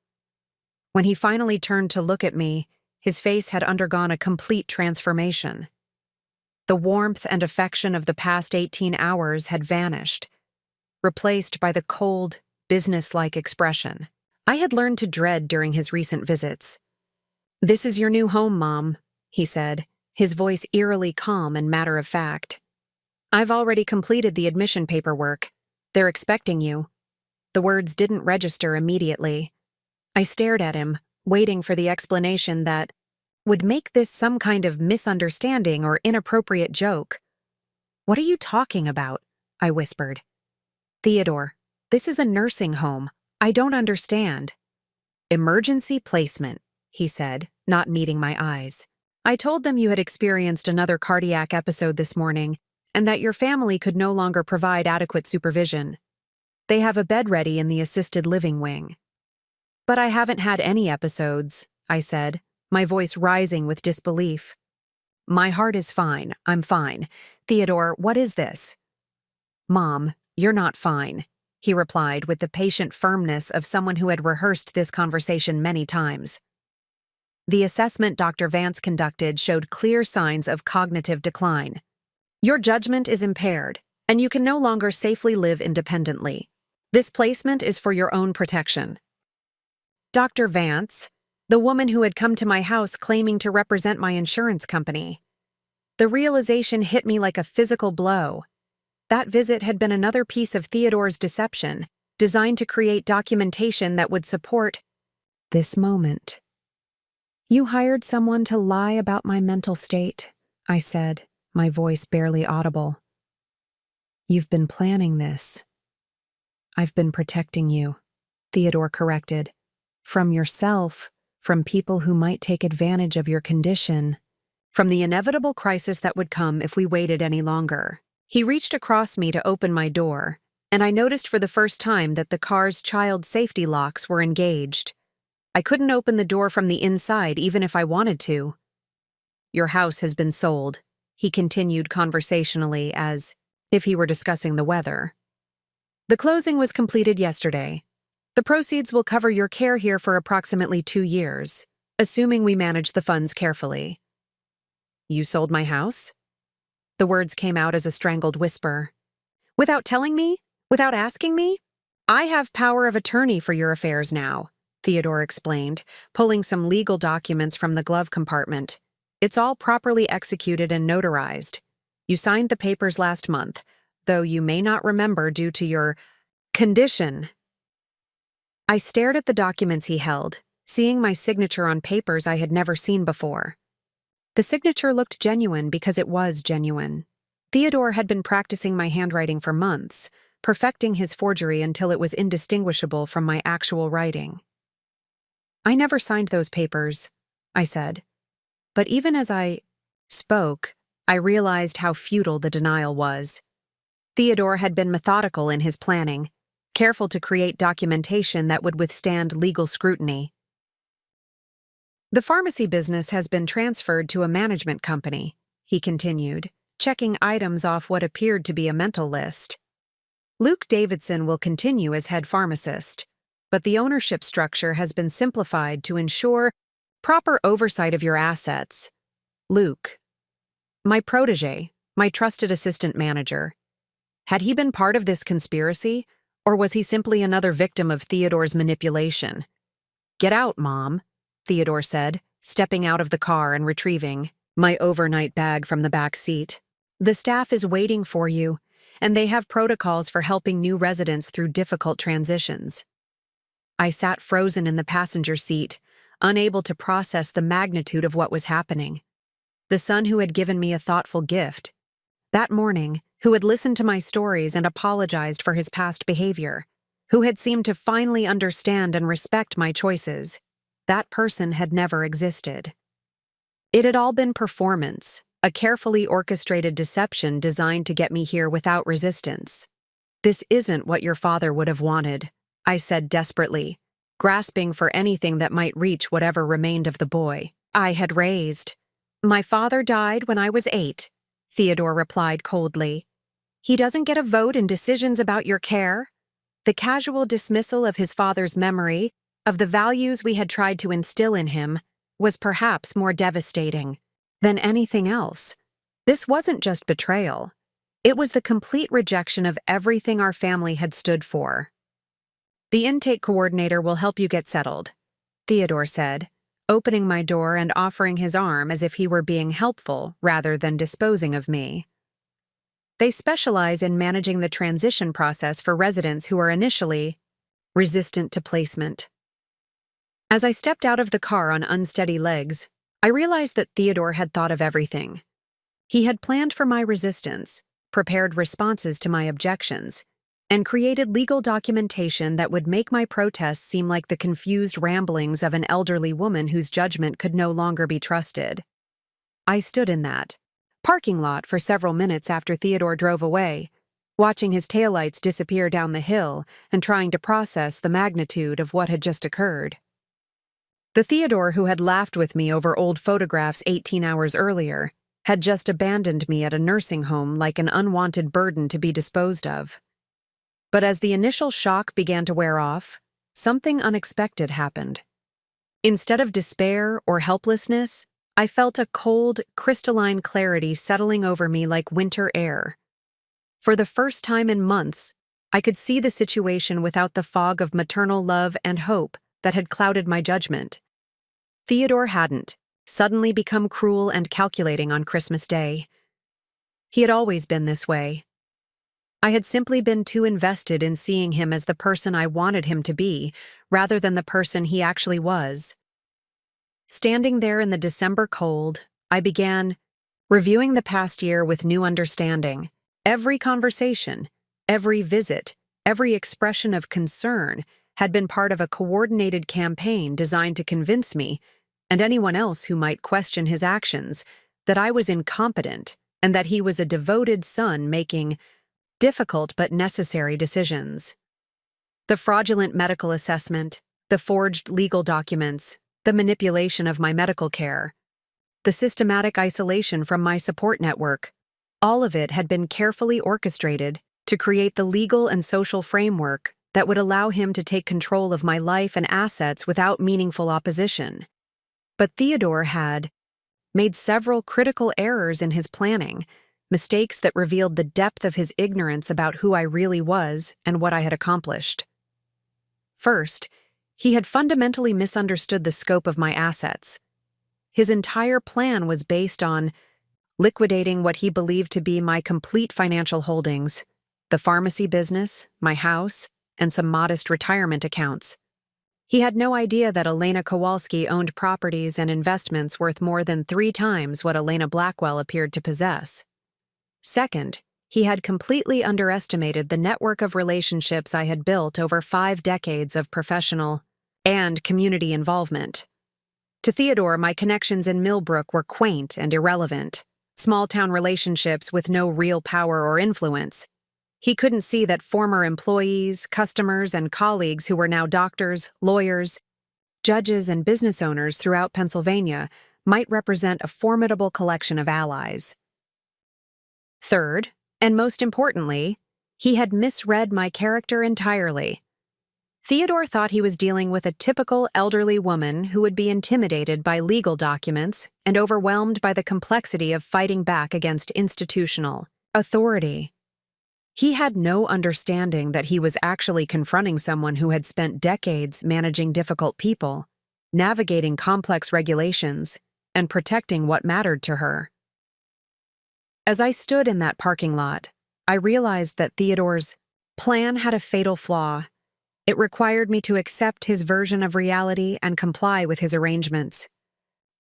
When he finally turned to look at me, his face had undergone a complete transformation. The warmth and affection of the past 18 hours had vanished, replaced by the cold, business-like expression I had learned to dread during his recent visits. "This is your new home, Mom," he said, his voice eerily calm and matter-of-fact. "I've already completed the admission paperwork. They're expecting you." The words didn't register immediately. I stared at him, waiting for the explanation that would make this some kind of misunderstanding or inappropriate joke. "What are you talking about?" I whispered. "Theodore, this is a nursing home. I don't understand." "Emergency placement," he said, not meeting my eyes. "I told them you had experienced another cardiac episode this morning and that your family could no longer provide adequate supervision. They have a bed ready in the assisted living wing." "But I haven't had any episodes," I said, my voice rising with disbelief. My heart is fine. I'm fine. Theodore, what is this? Mom, you're not fine, he replied with the patient firmness of someone who had rehearsed this conversation many times. The assessment Dr. Vance conducted showed clear signs of cognitive decline. Your judgment is impaired, and you can no longer safely live independently. This placement is for your own protection. Dr. Vance, the woman who had come to my house claiming to represent my insurance company. The realization hit me like a physical blow. That visit had been another piece of Theodore's deception, designed to create documentation that would support this moment. You hired someone to lie about my mental state, I said, my voice barely audible. You've been planning this. I've been protecting you, Theodore corrected. From yourself, from people who might take advantage of your condition, from the inevitable crisis that would come if we waited any longer. He reached across me to open my door, and I noticed for the first time that the car's child safety locks were engaged. I couldn't open the door from the inside even if I wanted to. Your house has been sold, he continued conversationally as if he were discussing the weather. The closing was completed yesterday. The proceeds will cover your care here for approximately 2 years, assuming we manage the funds carefully. You sold my house? The words came out as a strangled whisper. Without telling me? Without asking me? I have power of attorney for your affairs now, Theodore explained, pulling some legal documents from the glove compartment. It's all properly executed and notarized. You signed the papers last month, though you may not remember due to your condition. I stared at the documents he held, seeing my signature on papers I had never seen before. The signature looked genuine because it was genuine. Theodore had been practicing my handwriting for months, perfecting his forgery until it was indistinguishable from my actual writing. I never signed those papers, I said. But even as I spoke, I realized how futile the denial was. Theodore had been methodical in his planning, careful to create documentation that would withstand legal scrutiny. The pharmacy business has been transferred to a management company, he continued, checking items off what appeared to be a mental list. Luke Davidson will continue as head pharmacist, but the ownership structure has been simplified to ensure proper oversight of your assets. Luke, my protege, my trusted assistant manager. Had he been part of this conspiracy, or was he simply another victim of Theodore's manipulation? Get out, Mom, Theodore said, stepping out of the car and retrieving my overnight bag from the back seat. The staff is waiting for you, and they have protocols for helping new residents through difficult transitions. I sat frozen in the passenger seat, unable to process the magnitude of what was happening. The son who had given me a thoughtful gift, that morning, who had listened to my stories and apologized for his past behavior, who had seemed to finally understand and respect my choices, that person had never existed. It had all been performance, a carefully orchestrated deception designed to get me here without resistance. This isn't what your father would have wanted, I said desperately, grasping for anything that might reach whatever remained of the boy I had raised. My father died when I was 8, Theodore replied coldly. He doesn't get a vote in decisions about your care. The casual dismissal of his father's memory, of the values we had tried to instill in him, was perhaps more devastating than anything else. This wasn't just betrayal. It was the complete rejection of everything our family had stood for. The intake coordinator will help you get settled, Theodore said, opening my door and offering his arm as if he were being helpful rather than disposing of me. They specialize in managing the transition process for residents who are initially resistant to placement. As I stepped out of the car on unsteady legs, I realized that Theodore had thought of everything. He had planned for my resistance, prepared responses to my objections, and created legal documentation that would make my protests seem like the confused ramblings of an elderly woman whose judgment could no longer be trusted. I stood in that parking lot for several minutes after Theodore drove away, watching his taillights disappear down the hill and trying to process the magnitude of what had just occurred. The Theodore who had laughed with me over old photographs 18 hours earlier had just abandoned me at a nursing home like an unwanted burden to be disposed of. But as the initial shock began to wear off, something unexpected happened. Instead of despair or helplessness, I felt a cold, crystalline clarity settling over me like winter air. For the first time in months, I could see the situation without the fog of maternal love and hope that had clouded my judgment. Theodore hadn't suddenly become cruel and calculating on Christmas Day. He had always been this way. I had simply been too invested in seeing him as the person I wanted him to be, rather than the person he actually was. Standing there in the December cold, I began reviewing the past year with new understanding. Every conversation, every visit, every expression of concern had been part of a coordinated campaign designed to convince me, and anyone else who might question his actions, that I was incompetent and that he was a devoted son making difficult but necessary decisions. The fraudulent medical assessment, the forged legal documents, the manipulation of my medical care, the systematic isolation from my support network, all of it had been carefully orchestrated to create the legal and social framework that would allow him to take control of my life and assets without meaningful opposition. But Theodore had made several critical errors in his planning, mistakes that revealed the depth of his ignorance about who I really was and what I had accomplished. First, he had fundamentally misunderstood the scope of my assets. His entire plan was based on liquidating what he believed to be my complete financial holdings, the pharmacy business, my house, and some modest retirement accounts. He had no idea that Elena Kowalski owned properties and investments worth more than 3 times what Elena Blackwell appeared to possess. Second, he had completely underestimated the network of relationships I had built over 5 decades of professional and community involvement. To Theodore, my connections in Millbrook were quaint and irrelevant, small-town relationships with no real power or influence. He couldn't see that former employees, customers, and colleagues who were now doctors, lawyers, judges, and business owners throughout Pennsylvania might represent a formidable collection of allies. Third, and most importantly, he had misread my character entirely. Theodore thought he was dealing with a typical elderly woman who would be intimidated by legal documents and overwhelmed by the complexity of fighting back against institutional authority. He had no understanding that he was actually confronting someone who had spent decades managing difficult people, navigating complex regulations, and protecting what mattered to her. As I stood in that parking lot, I realized that Theodore's plan had a fatal flaw. It required me to accept his version of reality and comply with his arrangements.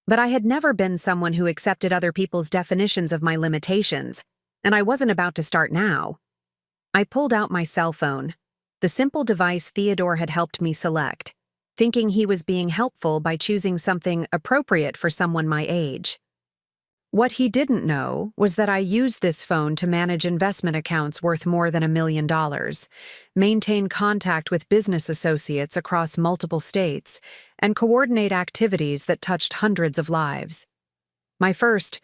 But I had never been someone who accepted other people's definitions of my limitations, and I wasn't about to start now. I pulled out my cell phone, the simple device Theodore had helped me select, thinking he was being helpful by choosing something appropriate for someone my age. What he didn't know was that I used this phone to manage investment accounts worth more than $1 million, maintain contact with business associates across multiple states, and coordinate activities that touched hundreds of lives. My first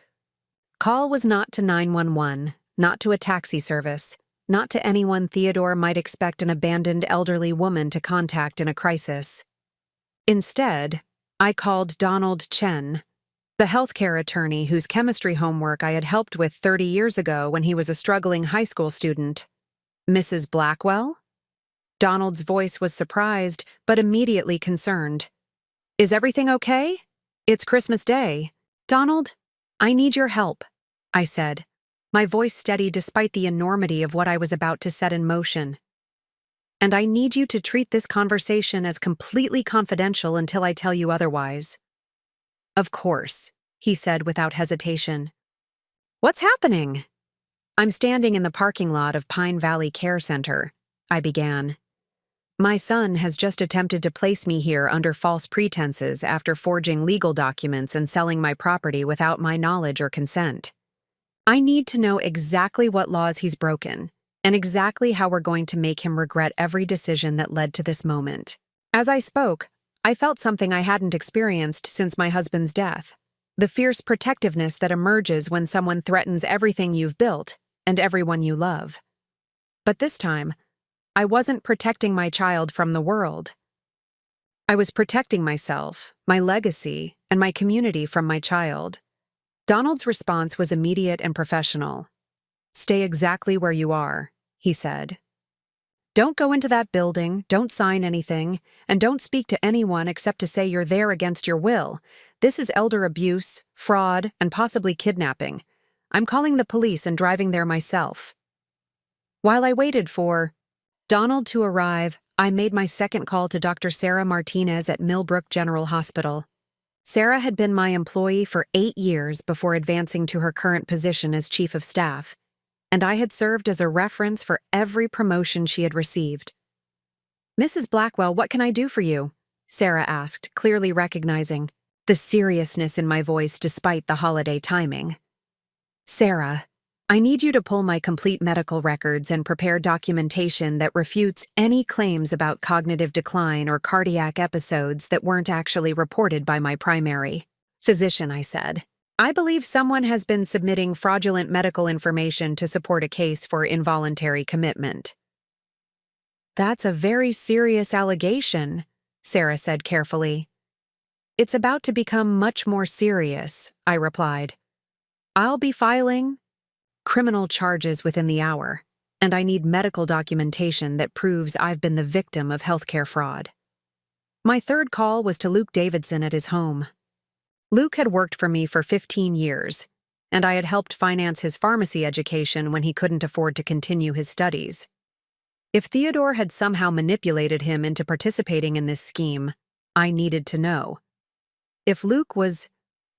call was not to 911, not to a taxi service, not to anyone Theodore might expect an abandoned elderly woman to contact in a crisis. Instead, I called Donald Chen, the healthcare attorney whose chemistry homework I had helped with 30 years ago when he was a struggling high school student. Mrs. Blackwell? Donald's voice was surprised, but immediately concerned. Is everything okay? It's Christmas Day. Donald, I need your help, I said, my voice steady despite the enormity of what I was about to set in motion. And I need you to treat this conversation as completely confidential until I tell you otherwise. Of course, he said without hesitation. What's happening? I'm standing in the parking lot of Pine Valley Care Center, I began. My son has just attempted to place me here under false pretenses after forging legal documents and selling my property without my knowledge or consent. I need to know exactly what laws he's broken, and exactly how we're going to make him regret every decision that led to this moment. As I spoke, I felt something I hadn't experienced since my husband's death. the fierce protectiveness that emerges when someone threatens everything you've built and everyone you love. But this time, I wasn't protecting my child from the world. I was protecting myself, my legacy, and my community from my child. Donald's response was immediate and professional. "Stay exactly where you are," he said. "Don't go into that building, don't sign anything, and don't speak to anyone except to say you're there against your will. This is elder abuse, fraud, and possibly kidnapping. I'm calling the police and driving there myself." While I waited for Donald to arrive, I made my second call to Dr. Sarah Martinez at Millbrook General Hospital. Sarah had been my employee for 8 years before advancing to her current position as chief of staff, and I had served as a reference for every promotion she had received. "Mrs. Blackwell, what can I do for you?" Sarah asked, clearly recognizing the seriousness in my voice despite the holiday timing. "Sarah, I need you to pull my complete medical records and prepare documentation that refutes any claims about cognitive decline or cardiac episodes that weren't actually reported by my primary physician," I said. "I believe someone has been submitting fraudulent medical information to support a case for involuntary commitment." "That's a very serious allegation," Sarah said carefully. "It's about to become much more serious," I replied. "I'll be filing criminal charges within the hour, and I need medical documentation that proves I've been the victim of healthcare fraud." My third call was to Luke Davidson at his home. Luke had worked for me for 15 years, and I had helped finance his pharmacy education when he couldn't afford to continue his studies. If Theodore had somehow manipulated him into participating in this scheme, I needed to know. If Luke was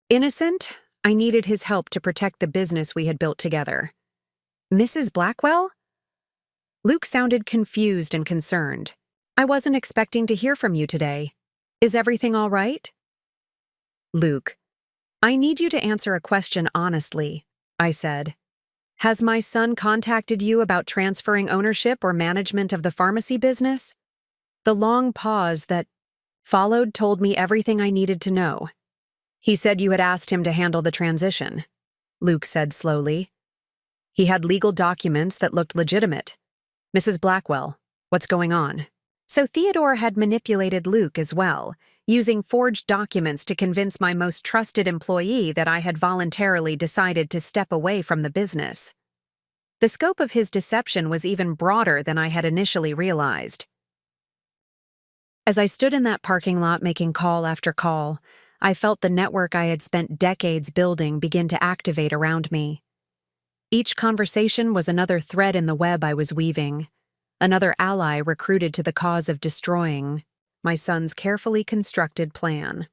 innocent, I needed his help to protect the business we had built together. "Mrs. Blackwell?" Luke sounded confused and concerned. "I wasn't expecting to hear from you today. Is everything all right?" "Luke, I need you to answer a question honestly," I said. "Has my son contacted you about transferring ownership or management of the pharmacy business?" The long pause that followed told me everything I needed to know. "He said you had asked him to handle the transition," Luke said slowly. "He had legal documents that looked legitimate. Mrs. Blackwell, what's going on?" So Theodore had manipulated Luke as well, using forged documents to convince my most trusted employee that I had voluntarily decided to step away from the business. The scope of his deception was even broader than I had initially realized. As I stood in that parking lot making call after call, I felt the network I had spent decades building begin to activate around me. Each conversation was another thread in the web I was weaving, another ally recruited to the cause of destroying my son's carefully constructed plan.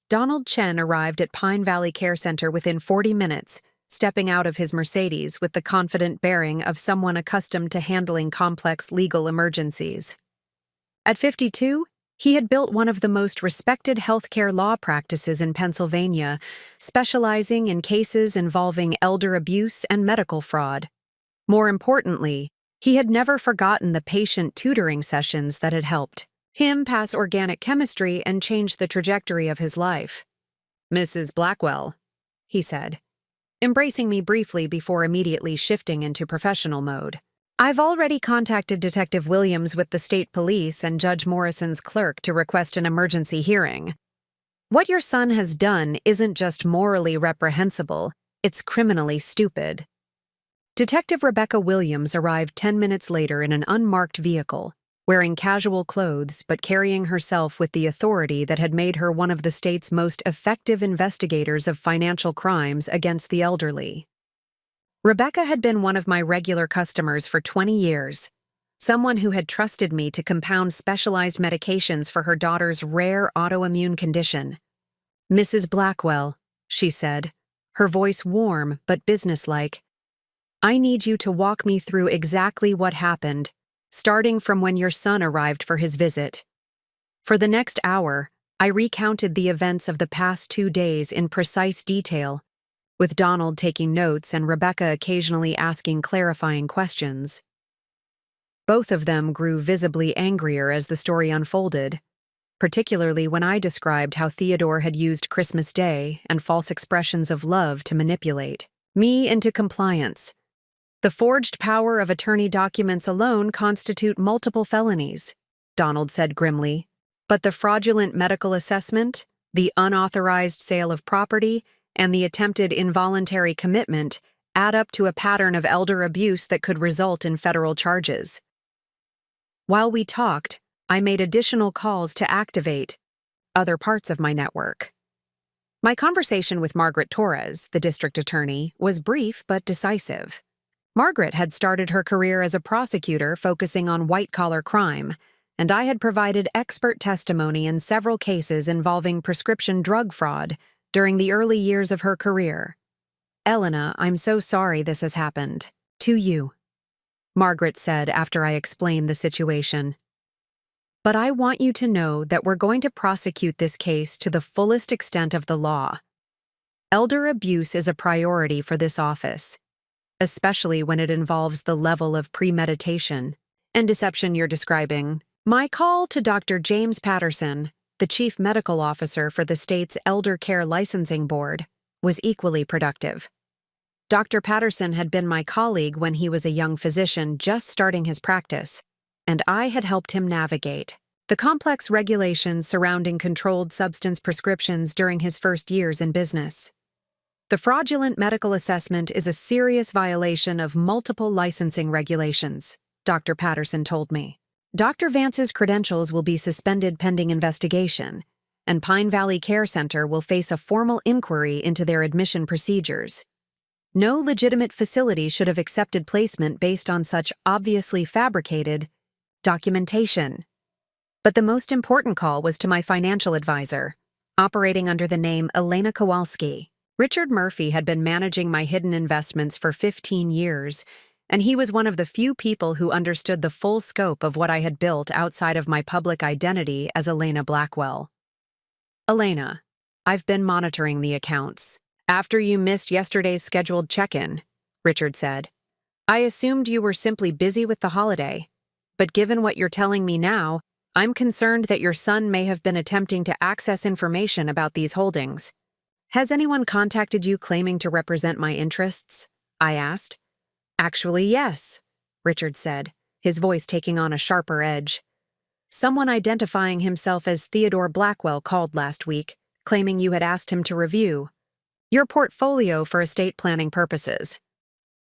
Donald Chen arrived at Pine Valley Care Center within 40 minutes, stepping out of his Mercedes with the confident bearing of someone accustomed to handling complex legal emergencies. At 52, he had built one of the most respected healthcare law practices in Pennsylvania, specializing in cases involving elder abuse and medical fraud. More importantly, he had never forgotten the patient tutoring sessions that had helped him pass organic chemistry and change the trajectory of his life. "Mrs. Blackwell," he said, embracing me briefly before immediately shifting into professional mode. "I've already contacted Detective Williams with the state police and Judge Morrison's clerk to request an emergency hearing. What your son has done isn't just morally reprehensible, it's criminally stupid." Detective Rebecca Williams arrived 10 minutes later in an unmarked vehicle, wearing casual clothes but carrying herself with the authority that had made her one of the state's most effective investigators of financial crimes against the elderly. Rebecca had been one of my regular customers for 20 years, someone who had trusted me to compound specialized medications for her daughter's rare autoimmune condition. "Mrs. Blackwell," she said, her voice warm but businesslike, "I need you to walk me through exactly what happened, starting from when your son arrived for his visit." For the next hour, I recounted the events of the past 2 days in precise detail, with Donald taking notes and Rebecca occasionally asking clarifying questions. Both of them grew visibly angrier as the story unfolded. particularly when I described how Theodore had used Christmas Day and false expressions of love to manipulate me into compliance. The forged power of attorney documents alone constitute multiple felonies, Donald said grimly. But the fraudulent medical assessment, the unauthorized sale of property, and the attempted involuntary commitment add up to a pattern of elder abuse that could result in federal charges. While we talked, I made additional calls to activate other parts of my network. My conversation with Margaret Torres, the district attorney, was brief but decisive. Margaret had started her career as a prosecutor focusing on white-collar crime, and I had provided expert testimony in several cases involving prescription drug fraud during the early years of her career. "Elena, I'm so sorry this has happened. To you," Margaret said after I explained the situation. "But I want you to know that we're going to prosecute this case to the fullest extent of the law. Elder abuse is a priority for this office, especially when it involves the level of premeditation and deception you're describing." My call to Dr. James Patterson, the chief medical officer for the state's Elder Care Licensing Board, was equally productive. Dr. Patterson had been my colleague when he was a young physician just starting his practice, and I had helped him navigate the complex regulations surrounding controlled substance prescriptions during his first years in business. The fraudulent medical assessment is a serious violation of multiple licensing regulations, Dr. Patterson told me. Dr. Vance's credentials will be suspended pending investigation, and Pine Valley Care Center will face a formal inquiry into their admission procedures. No legitimate facility should have accepted placement based on such obviously fabricated documentation. But the most important call was to my financial advisor, operating under the name Elena Kowalski. Richard Murphy had been managing my hidden investments for 15 years, and he was one of the few people who understood the full scope of what I had built outside of my public identity as Elena Blackwell. "Elena, I've been monitoring the accounts. After you missed yesterday's scheduled check-in," Richard said. "I assumed you were simply busy with the holiday, but given what you're telling me now, I'm concerned that your son may have been attempting to access information about these holdings. Has anyone contacted you claiming to represent my interests?" I asked. "Actually, yes," Richard said, his voice taking on a sharper edge. "Someone identifying himself as Theodore Blackwell called last week, claiming you had asked him to review your portfolio for estate planning purposes.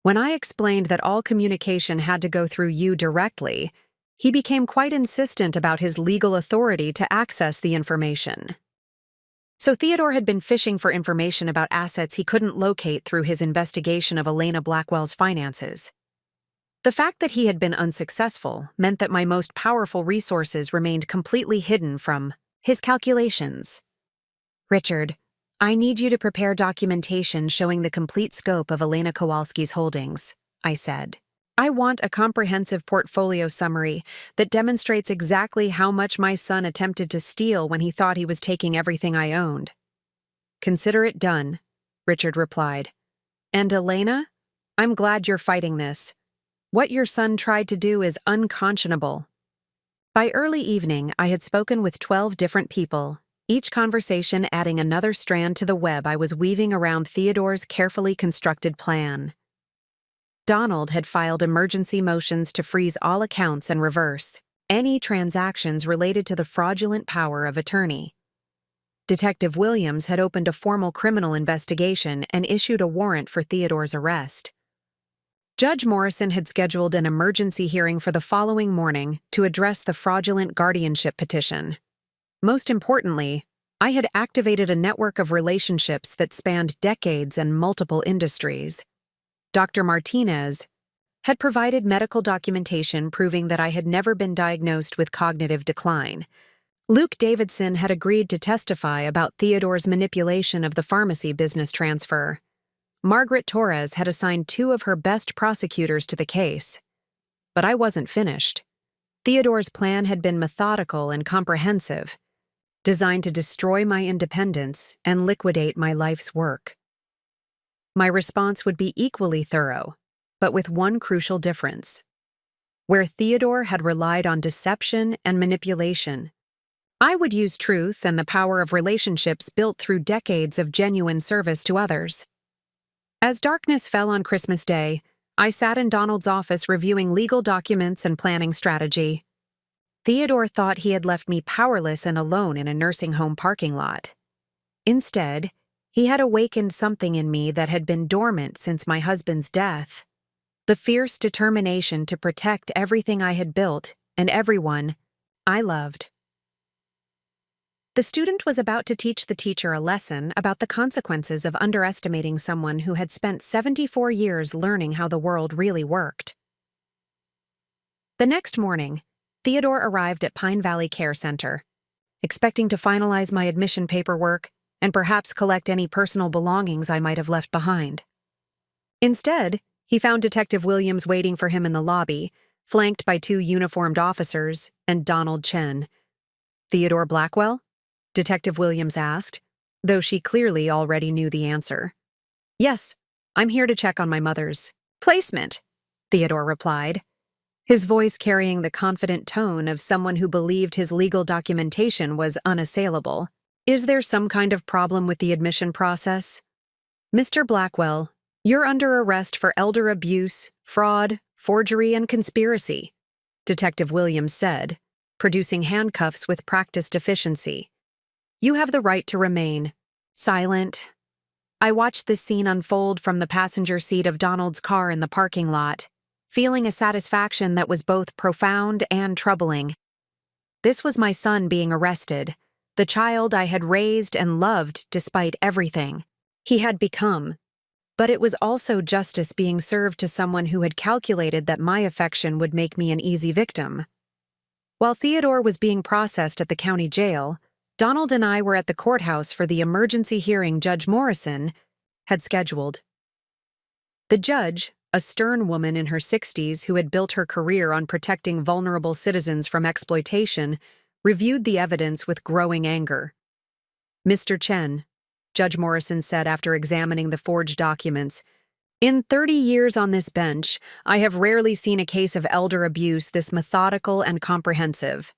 When I explained that all communication had to go through you directly, he became quite insistent about his legal authority to access the information." So Theodore had been fishing for information about assets he couldn't locate through his investigation of Elena Blackwell's finances. The fact that he had been unsuccessful meant that my most powerful resources remained completely hidden from his calculations. "Richard, I need you to prepare documentation showing the complete scope of Elena Kowalski's holdings," I said. "I want a comprehensive portfolio summary that demonstrates exactly how much my son attempted to steal when he thought he was taking everything I owned." "Consider it done," Richard replied. "And Elena, I'm glad you're fighting this. What your son tried to do is unconscionable." By early evening, I had spoken with 12 different people, each conversation adding another strand to the web I was weaving around Theodore's carefully constructed plan. Donald had filed emergency motions to freeze all accounts and reverse any transactions related to the fraudulent power of attorney. Detective Williams had opened a formal criminal investigation and issued a warrant for Theodore's arrest. Judge Morrison had scheduled an emergency hearing for the following morning to address the fraudulent guardianship petition. Most importantly, I had activated a network of relationships that spanned decades and multiple industries. Dr. Martinez had provided medical documentation proving that I had never been diagnosed with cognitive decline. Luke Davidson had agreed to testify about Theodore's manipulation of the pharmacy business transfer. Margaret Torres had assigned 2 of her best prosecutors to the case. But I wasn't finished. Theodore's plan had been methodical and comprehensive, designed to destroy my independence and liquidate my life's work. My response would be equally thorough, but with one crucial difference. Where Theodore had relied on deception and manipulation, I would use truth and the power of relationships built through decades of genuine service to others. As darkness fell on Christmas Day, I sat in Donald's office reviewing legal documents and planning strategy. Theodore thought he had left me powerless and alone in a nursing home parking lot. Instead, he had awakened something in me that had been dormant since my husband's death. The fierce determination to protect everything I had built and everyone I loved. The student was about to teach the teacher a lesson about the consequences of underestimating someone who had spent 74 years learning how the world really worked. The next morning, Theodore arrived at Pine Valley Care Center, expecting to finalize my admission paperwork and perhaps collect any personal belongings I might have left behind. Instead, he found Detective Williams waiting for him in the lobby, flanked by 2 uniformed officers and Donald Chen. "Theodore Blackwell?" Detective Williams asked, though she clearly already knew the answer. "Yes, I'm here to check on my mother's placement," Theodore replied, his voice carrying the confident tone of someone who believed his legal documentation was unassailable. "Is there some kind of problem with the admission process?" "Mr. Blackwell, you're under arrest for elder abuse, fraud, forgery, and conspiracy," Detective Williams said, producing handcuffs with practiced efficiency. "You have the right to remain silent." I watched this scene unfold from the passenger seat of Donald's car in the parking lot, feeling a satisfaction that was both profound and troubling. This was my son being arrested, the child I had raised and loved despite everything he had become. But it was also justice being served to someone who had calculated that my affection would make me an easy victim. While Theodore was being processed at the county jail, Donald and I were at the courthouse for the emergency hearing Judge Morrison had scheduled. The judge, a stern woman in her 60s who had built her career on protecting vulnerable citizens from exploitation, reviewed the evidence with growing anger. "Mr. Chen," Judge Morrison said after examining the forged documents, "in 30 years on this bench, I have rarely seen a case of elder abuse this methodical and comprehensive.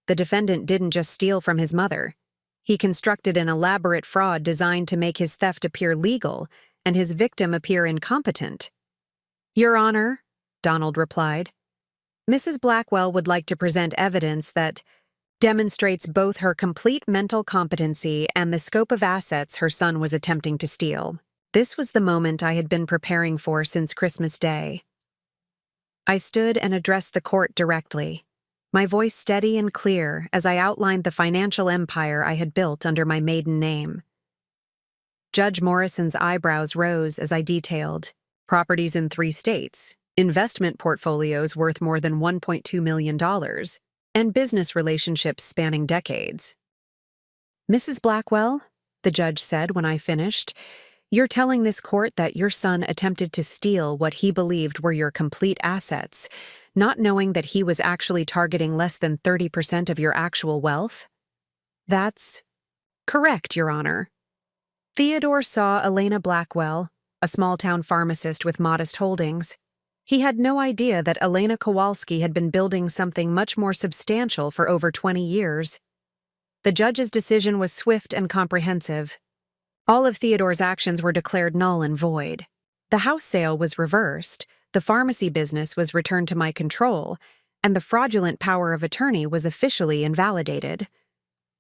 The defendant didn't just steal from his mother. He constructed an elaborate fraud designed to make his theft appear legal and his victim appear incompetent." "Your Honor," Donald replied, "Mrs. Blackwell would like to present evidence that demonstrates both her complete mental competency and the scope of assets her son was attempting to steal." This was the moment I had been preparing for since Christmas Day. I stood and addressed the court directly, my voice steady and clear as I outlined the financial empire I had built under my maiden name. Judge Morrison's eyebrows rose as I detailed properties in 3 states, investment portfolios worth more than $1.2 million, and business relationships spanning decades. "Mrs. Blackwell," the judge said when I finished, "you're telling this court that your son attempted to steal what he believed were your complete assets, not knowing that he was actually targeting less than 30% of your actual wealth?" "That's correct, Your Honor." Theodore saw Elena Blackwell, a small-town pharmacist with modest holdings. He had no idea that Elena Kowalski had been building something much more substantial for over 20 years. The judge's decision was swift and comprehensive. All of Theodore's actions were declared null and void. The house sale was reversed, the pharmacy business was returned to my control, and the fraudulent power of attorney was officially invalidated.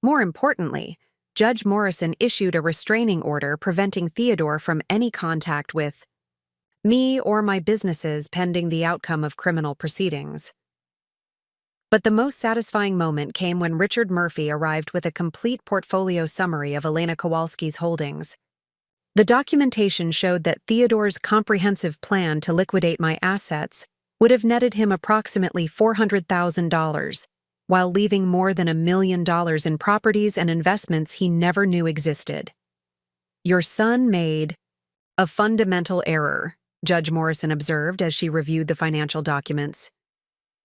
More importantly, Judge Morrison issued a restraining order preventing Theodore from any contact with me or my businesses pending the outcome of criminal proceedings. But the most satisfying moment came when Richard Murphy arrived with a complete portfolio summary of Elena Kowalski's holdings. The documentation showed that Theodore's comprehensive plan to liquidate my assets would have netted him approximately $400,000, while leaving more than $1 million in properties and investments he never knew existed. "Your son made a fundamental error," Judge Morrison observed as she reviewed the financial documents.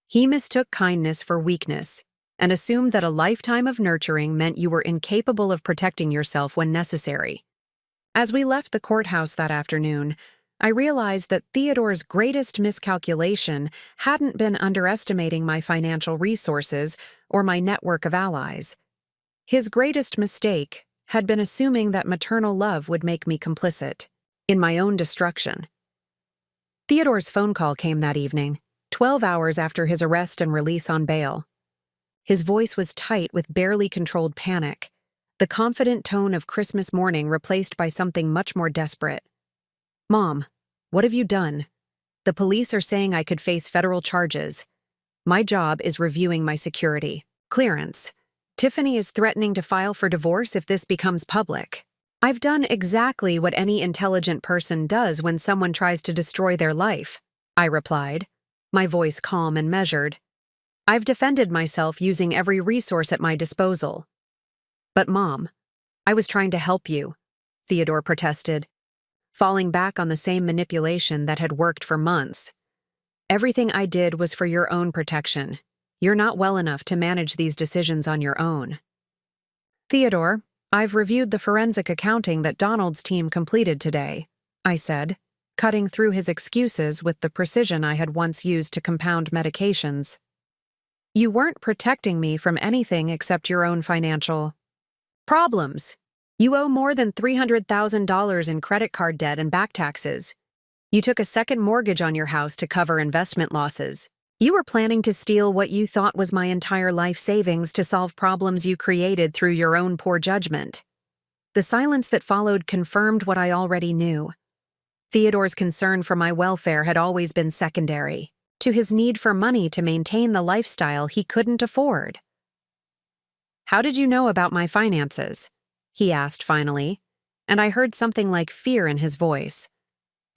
"He mistook kindness for weakness and assumed that a lifetime of nurturing meant you were incapable of protecting yourself when necessary." As we left the courthouse that afternoon, I realized that Theodore's greatest miscalculation hadn't been underestimating my financial resources or my network of allies, His greatest mistake had been assuming that maternal love would make me complicit in my own destruction. Theodore's phone call came that evening, 12 hours after his arrest and release on bail. His voice was tight with barely controlled panic, the confident tone of Christmas morning replaced by something much more desperate. "Mom, what have you done? The police are saying I could face federal charges. My job is reviewing my security clearance. Tiffany is threatening to file for divorce if this becomes public. I've done exactly what any intelligent person does when someone tries to destroy their life," I replied, my voice calm and measured. "I've defended myself using every resource at my disposal." "But Mom, I was trying to help you," Theodore protested, falling back on the same manipulation that had worked for months. "Everything I did was for your own protection. You're not well enough to manage these decisions on your own." "Theodore, I've reviewed the forensic accounting that Donald's team completed today," I said, cutting through his excuses with the precision I had once used to compound medications. "You weren't protecting me from anything except your own financial problems. You owe more than $300,000 in credit card debt and back taxes. You took a second mortgage on your house to cover investment losses. You were planning to steal what you thought was my entire life savings to solve problems you created through your own poor judgment." The silence that followed confirmed what I already knew. Theodore's concern for my welfare had always been secondary to his need for money to maintain the lifestyle he couldn't afford. "How did you know about my finances?" he asked finally, and I heard something like fear in his voice.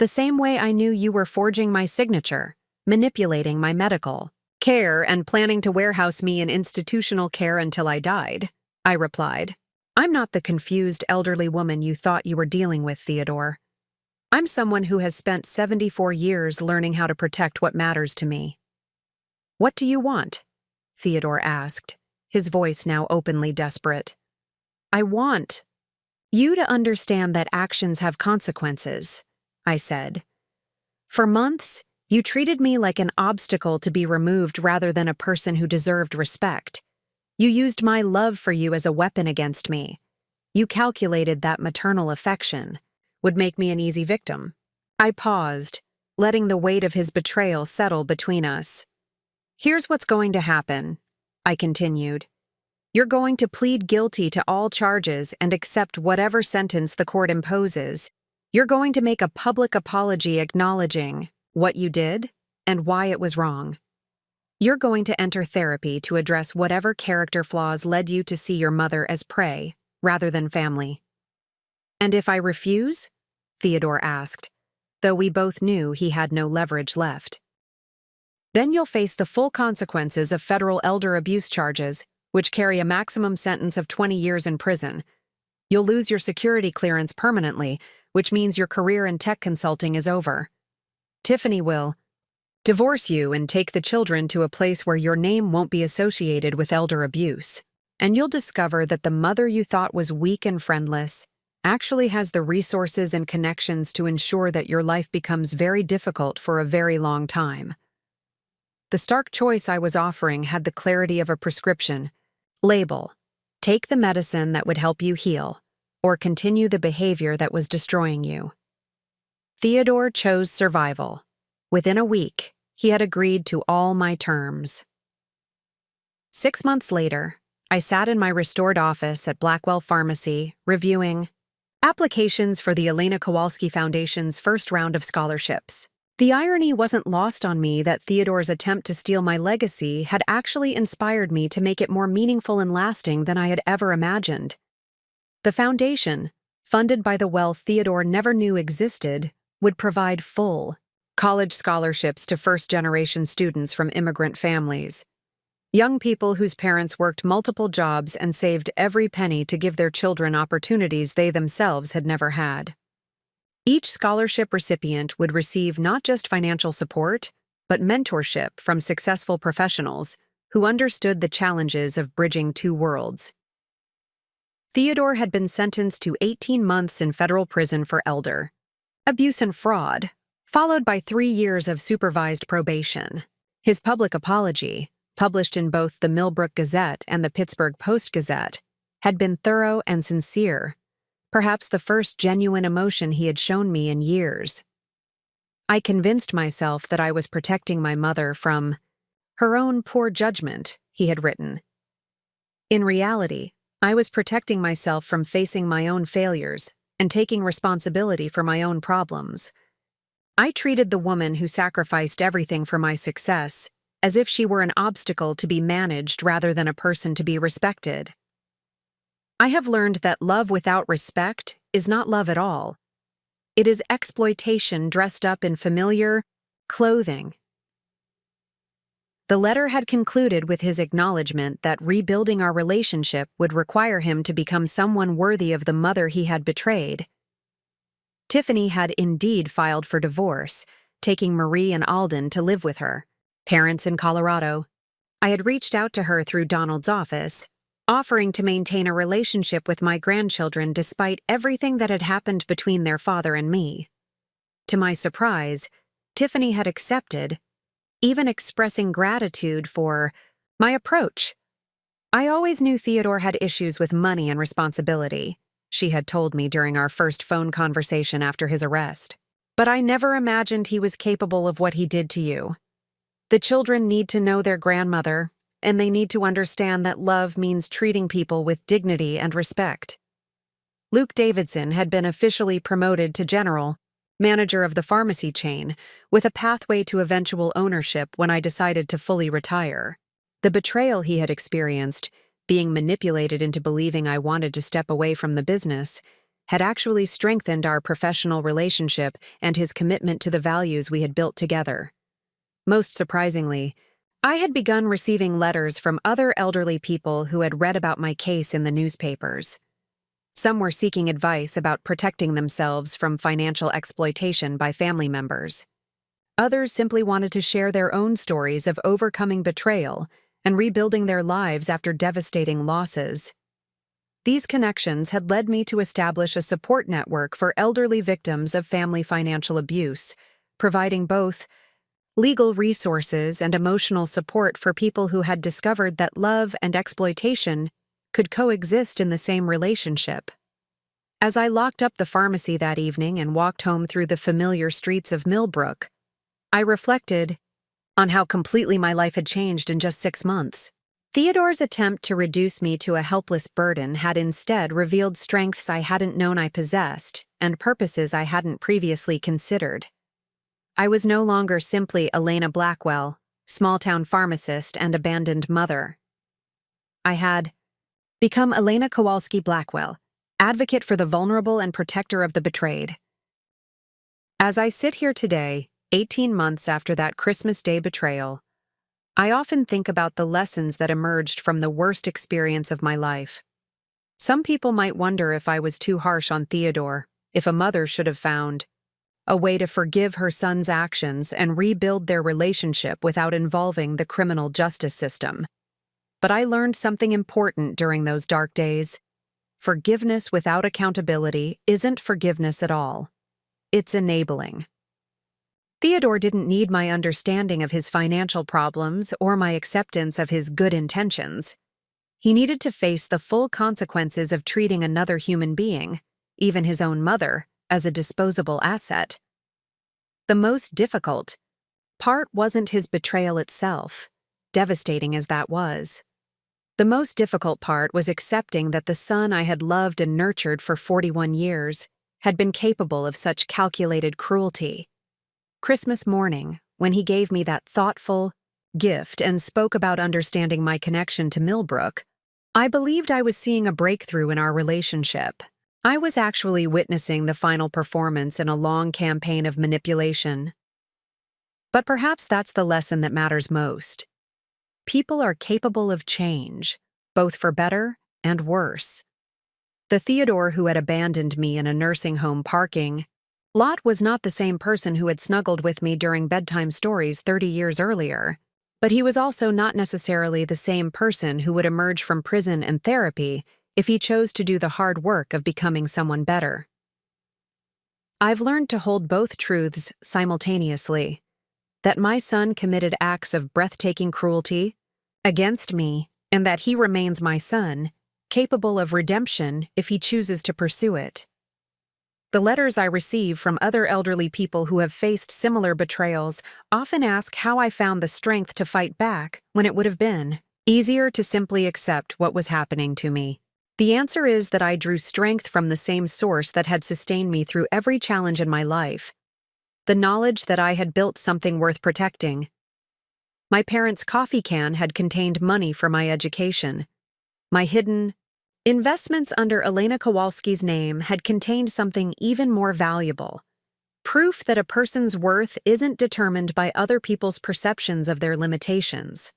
"The same way I knew you were forging my signature, manipulating my medical care, and planning to warehouse me in institutional care until I died," I replied. "I'm not the confused elderly woman you thought you were dealing with, Theodore. I'm someone who has spent 74 years learning how to protect what matters to me." "What do you want?" Theodore asked, his voice now openly desperate. "I want you to understand that actions have consequences," I said. "For months, you treated me like an obstacle to be removed rather than a person who deserved respect. You used my love for you as a weapon against me. You calculated that maternal affection would make me an easy victim." I paused, letting the weight of his betrayal settle between us. "Here's what's going to happen," I continued. "You're going to plead guilty to all charges and accept whatever sentence the court imposes. You're going to make a public apology acknowledging what you did and why it was wrong. You're going to enter therapy to address whatever character flaws led you to see your mother as prey rather than family." "And if I refuse?" Theodore asked, though we both knew he had no leverage left. "Then you'll face the full consequences of federal elder abuse charges, which carry a maximum sentence of 20 years in prison. You'll lose your security clearance permanently, which means your career in tech consulting is over. Tiffany will divorce you and take the children to a place where your name won't be associated with elder abuse. And you'll discover that the mother you thought was weak and friendless actually has the resources and connections to ensure that your life becomes very difficult for a very long time." The stark choice I was offering had the clarity of a prescription. Label: take the medicine that would help you heal, or continue the behavior that was destroying you. Theodore chose survival. Within a week, he had agreed to all my terms. 6 months later, I sat in my restored office at Blackwell Pharmacy, reviewing applications for the Elena Kowalski Foundation's first round of scholarships. The irony wasn't lost on me that Theodore's attempt to steal my legacy had actually inspired me to make it more meaningful and lasting than I had ever imagined. The foundation, funded by the wealth Theodore never knew existed, would provide full college scholarships to first-generation students from immigrant families. Young people whose parents worked multiple jobs and saved every penny to give their children opportunities they themselves had never had. Each scholarship recipient would receive not just financial support, but mentorship from successful professionals who understood the challenges of bridging two worlds. Theodore had been sentenced to 18 months in federal prison for elder abuse and fraud, followed by 3 years of supervised probation. His public apology, published in both the Millbrook Gazette and the Pittsburgh Post-Gazette, had been thorough and sincere, perhaps the first genuine emotion he had shown me in years. I convinced myself that I was protecting my mother from her own poor judgment, he had written. In reality, I was protecting myself from facing my own failures and taking responsibility for my own problems. I treated the woman who sacrificed everything for my success as if she were an obstacle to be managed rather than a person to be respected. I have learned that love without respect is not love at all. It is exploitation dressed up in familiar clothing. The letter had concluded with his acknowledgement that rebuilding our relationship would require him to become someone worthy of the mother he had betrayed. Tiffany had indeed filed for divorce, taking Marie and Alden to live with her, parents in Colorado. I had reached out to her through Donald's office, offering to maintain a relationship with my grandchildren despite everything that had happened between their father and me. To my surprise, Tiffany had accepted, even expressing gratitude for my approach. I always knew Theodore had issues with money and responsibility, she had told me during our first phone conversation after his arrest. But I never imagined he was capable of what he did to you. The children need to know their grandmother, and they need to understand that love means treating people with dignity and respect. Luke Davidson had been officially promoted to general manager of the pharmacy chain, with a pathway to eventual ownership when I decided to fully retire. The betrayal he had experienced, being manipulated into believing I wanted to step away from the business, had actually strengthened our professional relationship and his commitment to the values we had built together. Most surprisingly, I had begun receiving letters from other elderly people who had read about my case in the newspapers. Some were seeking advice about protecting themselves from financial exploitation by family members. Others simply wanted to share their own stories of overcoming betrayal and rebuilding their lives after devastating losses. These connections had led me to establish a support network for elderly victims of family financial abuse, providing both legal resources and emotional support for people who had discovered that love and exploitation could coexist in the same relationship. As I locked up the pharmacy that evening and walked home through the familiar streets of Millbrook, I reflected on how completely my life had changed in just 6 months. Theodore's attempt to reduce me to a helpless burden had instead revealed strengths I hadn't known I possessed and purposes I hadn't previously considered. I was no longer simply Elena Blackwell, small-town pharmacist and abandoned mother. I had become Elena Kowalski Blackwell, advocate for the vulnerable and protector of the betrayed. As I sit here today, 18 months after that Christmas Day betrayal, I often think about the lessons that emerged from the worst experience of my life. Some people might wonder if I was too harsh on Theodore, if a mother should have found a way to forgive her son's actions and rebuild their relationship without involving the criminal justice system. But I learned something important during those dark days. Forgiveness without accountability isn't forgiveness at all. It's enabling. Theodore didn't need my understanding of his financial problems or my acceptance of his good intentions. He needed to face the full consequences of treating another human being, even his own mother, as a disposable asset. The most difficult part wasn't his betrayal itself, devastating as that was. The most difficult part was accepting that the son I had loved and nurtured for 41 years had been capable of such calculated cruelty. Christmas morning, when he gave me that thoughtful gift and spoke about understanding my connection to Millbrook, I believed I was seeing a breakthrough in our relationship. I was actually witnessing the final performance in a long campaign of manipulation. But perhaps that's the lesson that matters most. People are capable of change, both for better and worse. The Theodore who had abandoned me in a nursing home parking lot was not the same person who had snuggled with me during bedtime stories 30 years earlier, but he was also not necessarily the same person who would emerge from prison and therapy if he chose to do the hard work of becoming someone better. I've learned to hold both truths simultaneously, that my son committed acts of breathtaking cruelty against me and that he remains my son, capable of redemption if he chooses to pursue it. The letters I receive from other elderly people who have faced similar betrayals often ask how I found the strength to fight back when it would have been easier to simply accept what was happening to me. The answer is that I drew strength from the same source that had sustained me through every challenge in my life: the knowledge that I had built something worth protecting. My parents' coffee can had contained money for my education. My hidden investments under Elena Kowalski's name had contained something even more valuable: proof that a person's worth isn't determined by other people's perceptions of their limitations.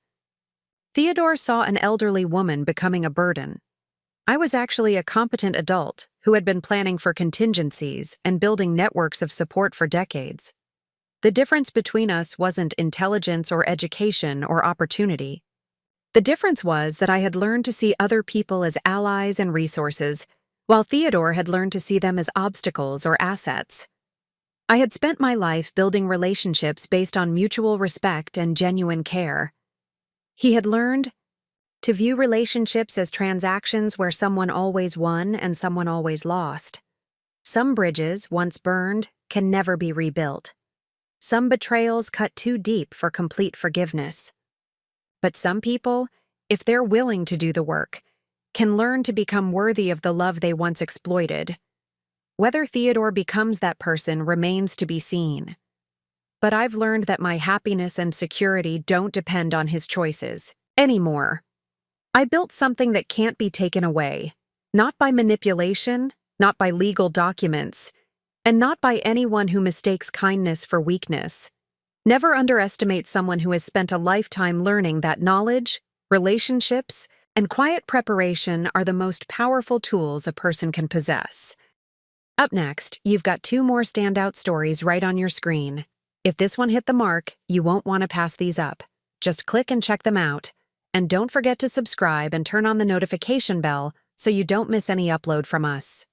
Theodore saw an elderly woman becoming a burden. I was actually a competent adult who had been planning for contingencies and building networks of support for decades. The difference between us wasn't intelligence or education or opportunity. The difference was that I had learned to see other people as allies and resources, while Theodore had learned to see them as obstacles or assets. I had spent my life building relationships based on mutual respect and genuine care. He had learned to view relationships as transactions where someone always won and someone always lost. Some bridges, once burned, can never be rebuilt. Some betrayals cut too deep for complete forgiveness. But some people, if they're willing to do the work, can learn to become worthy of the love they once exploited. Whether Theodore becomes that person remains to be seen. But I've learned that my happiness and security don't depend on his choices anymore. I built something that can't be taken away, not by manipulation, not by legal documents, and not by anyone who mistakes kindness for weakness. Never underestimate someone who has spent a lifetime learning that knowledge, relationships, and quiet preparation are the most powerful tools a person can possess. Up next, you've got 2 more standout stories right on your screen. If this one hit the mark, you won't want to pass these up. Just click and check them out. And don't forget to subscribe and turn on the notification bell so you don't miss any upload from us.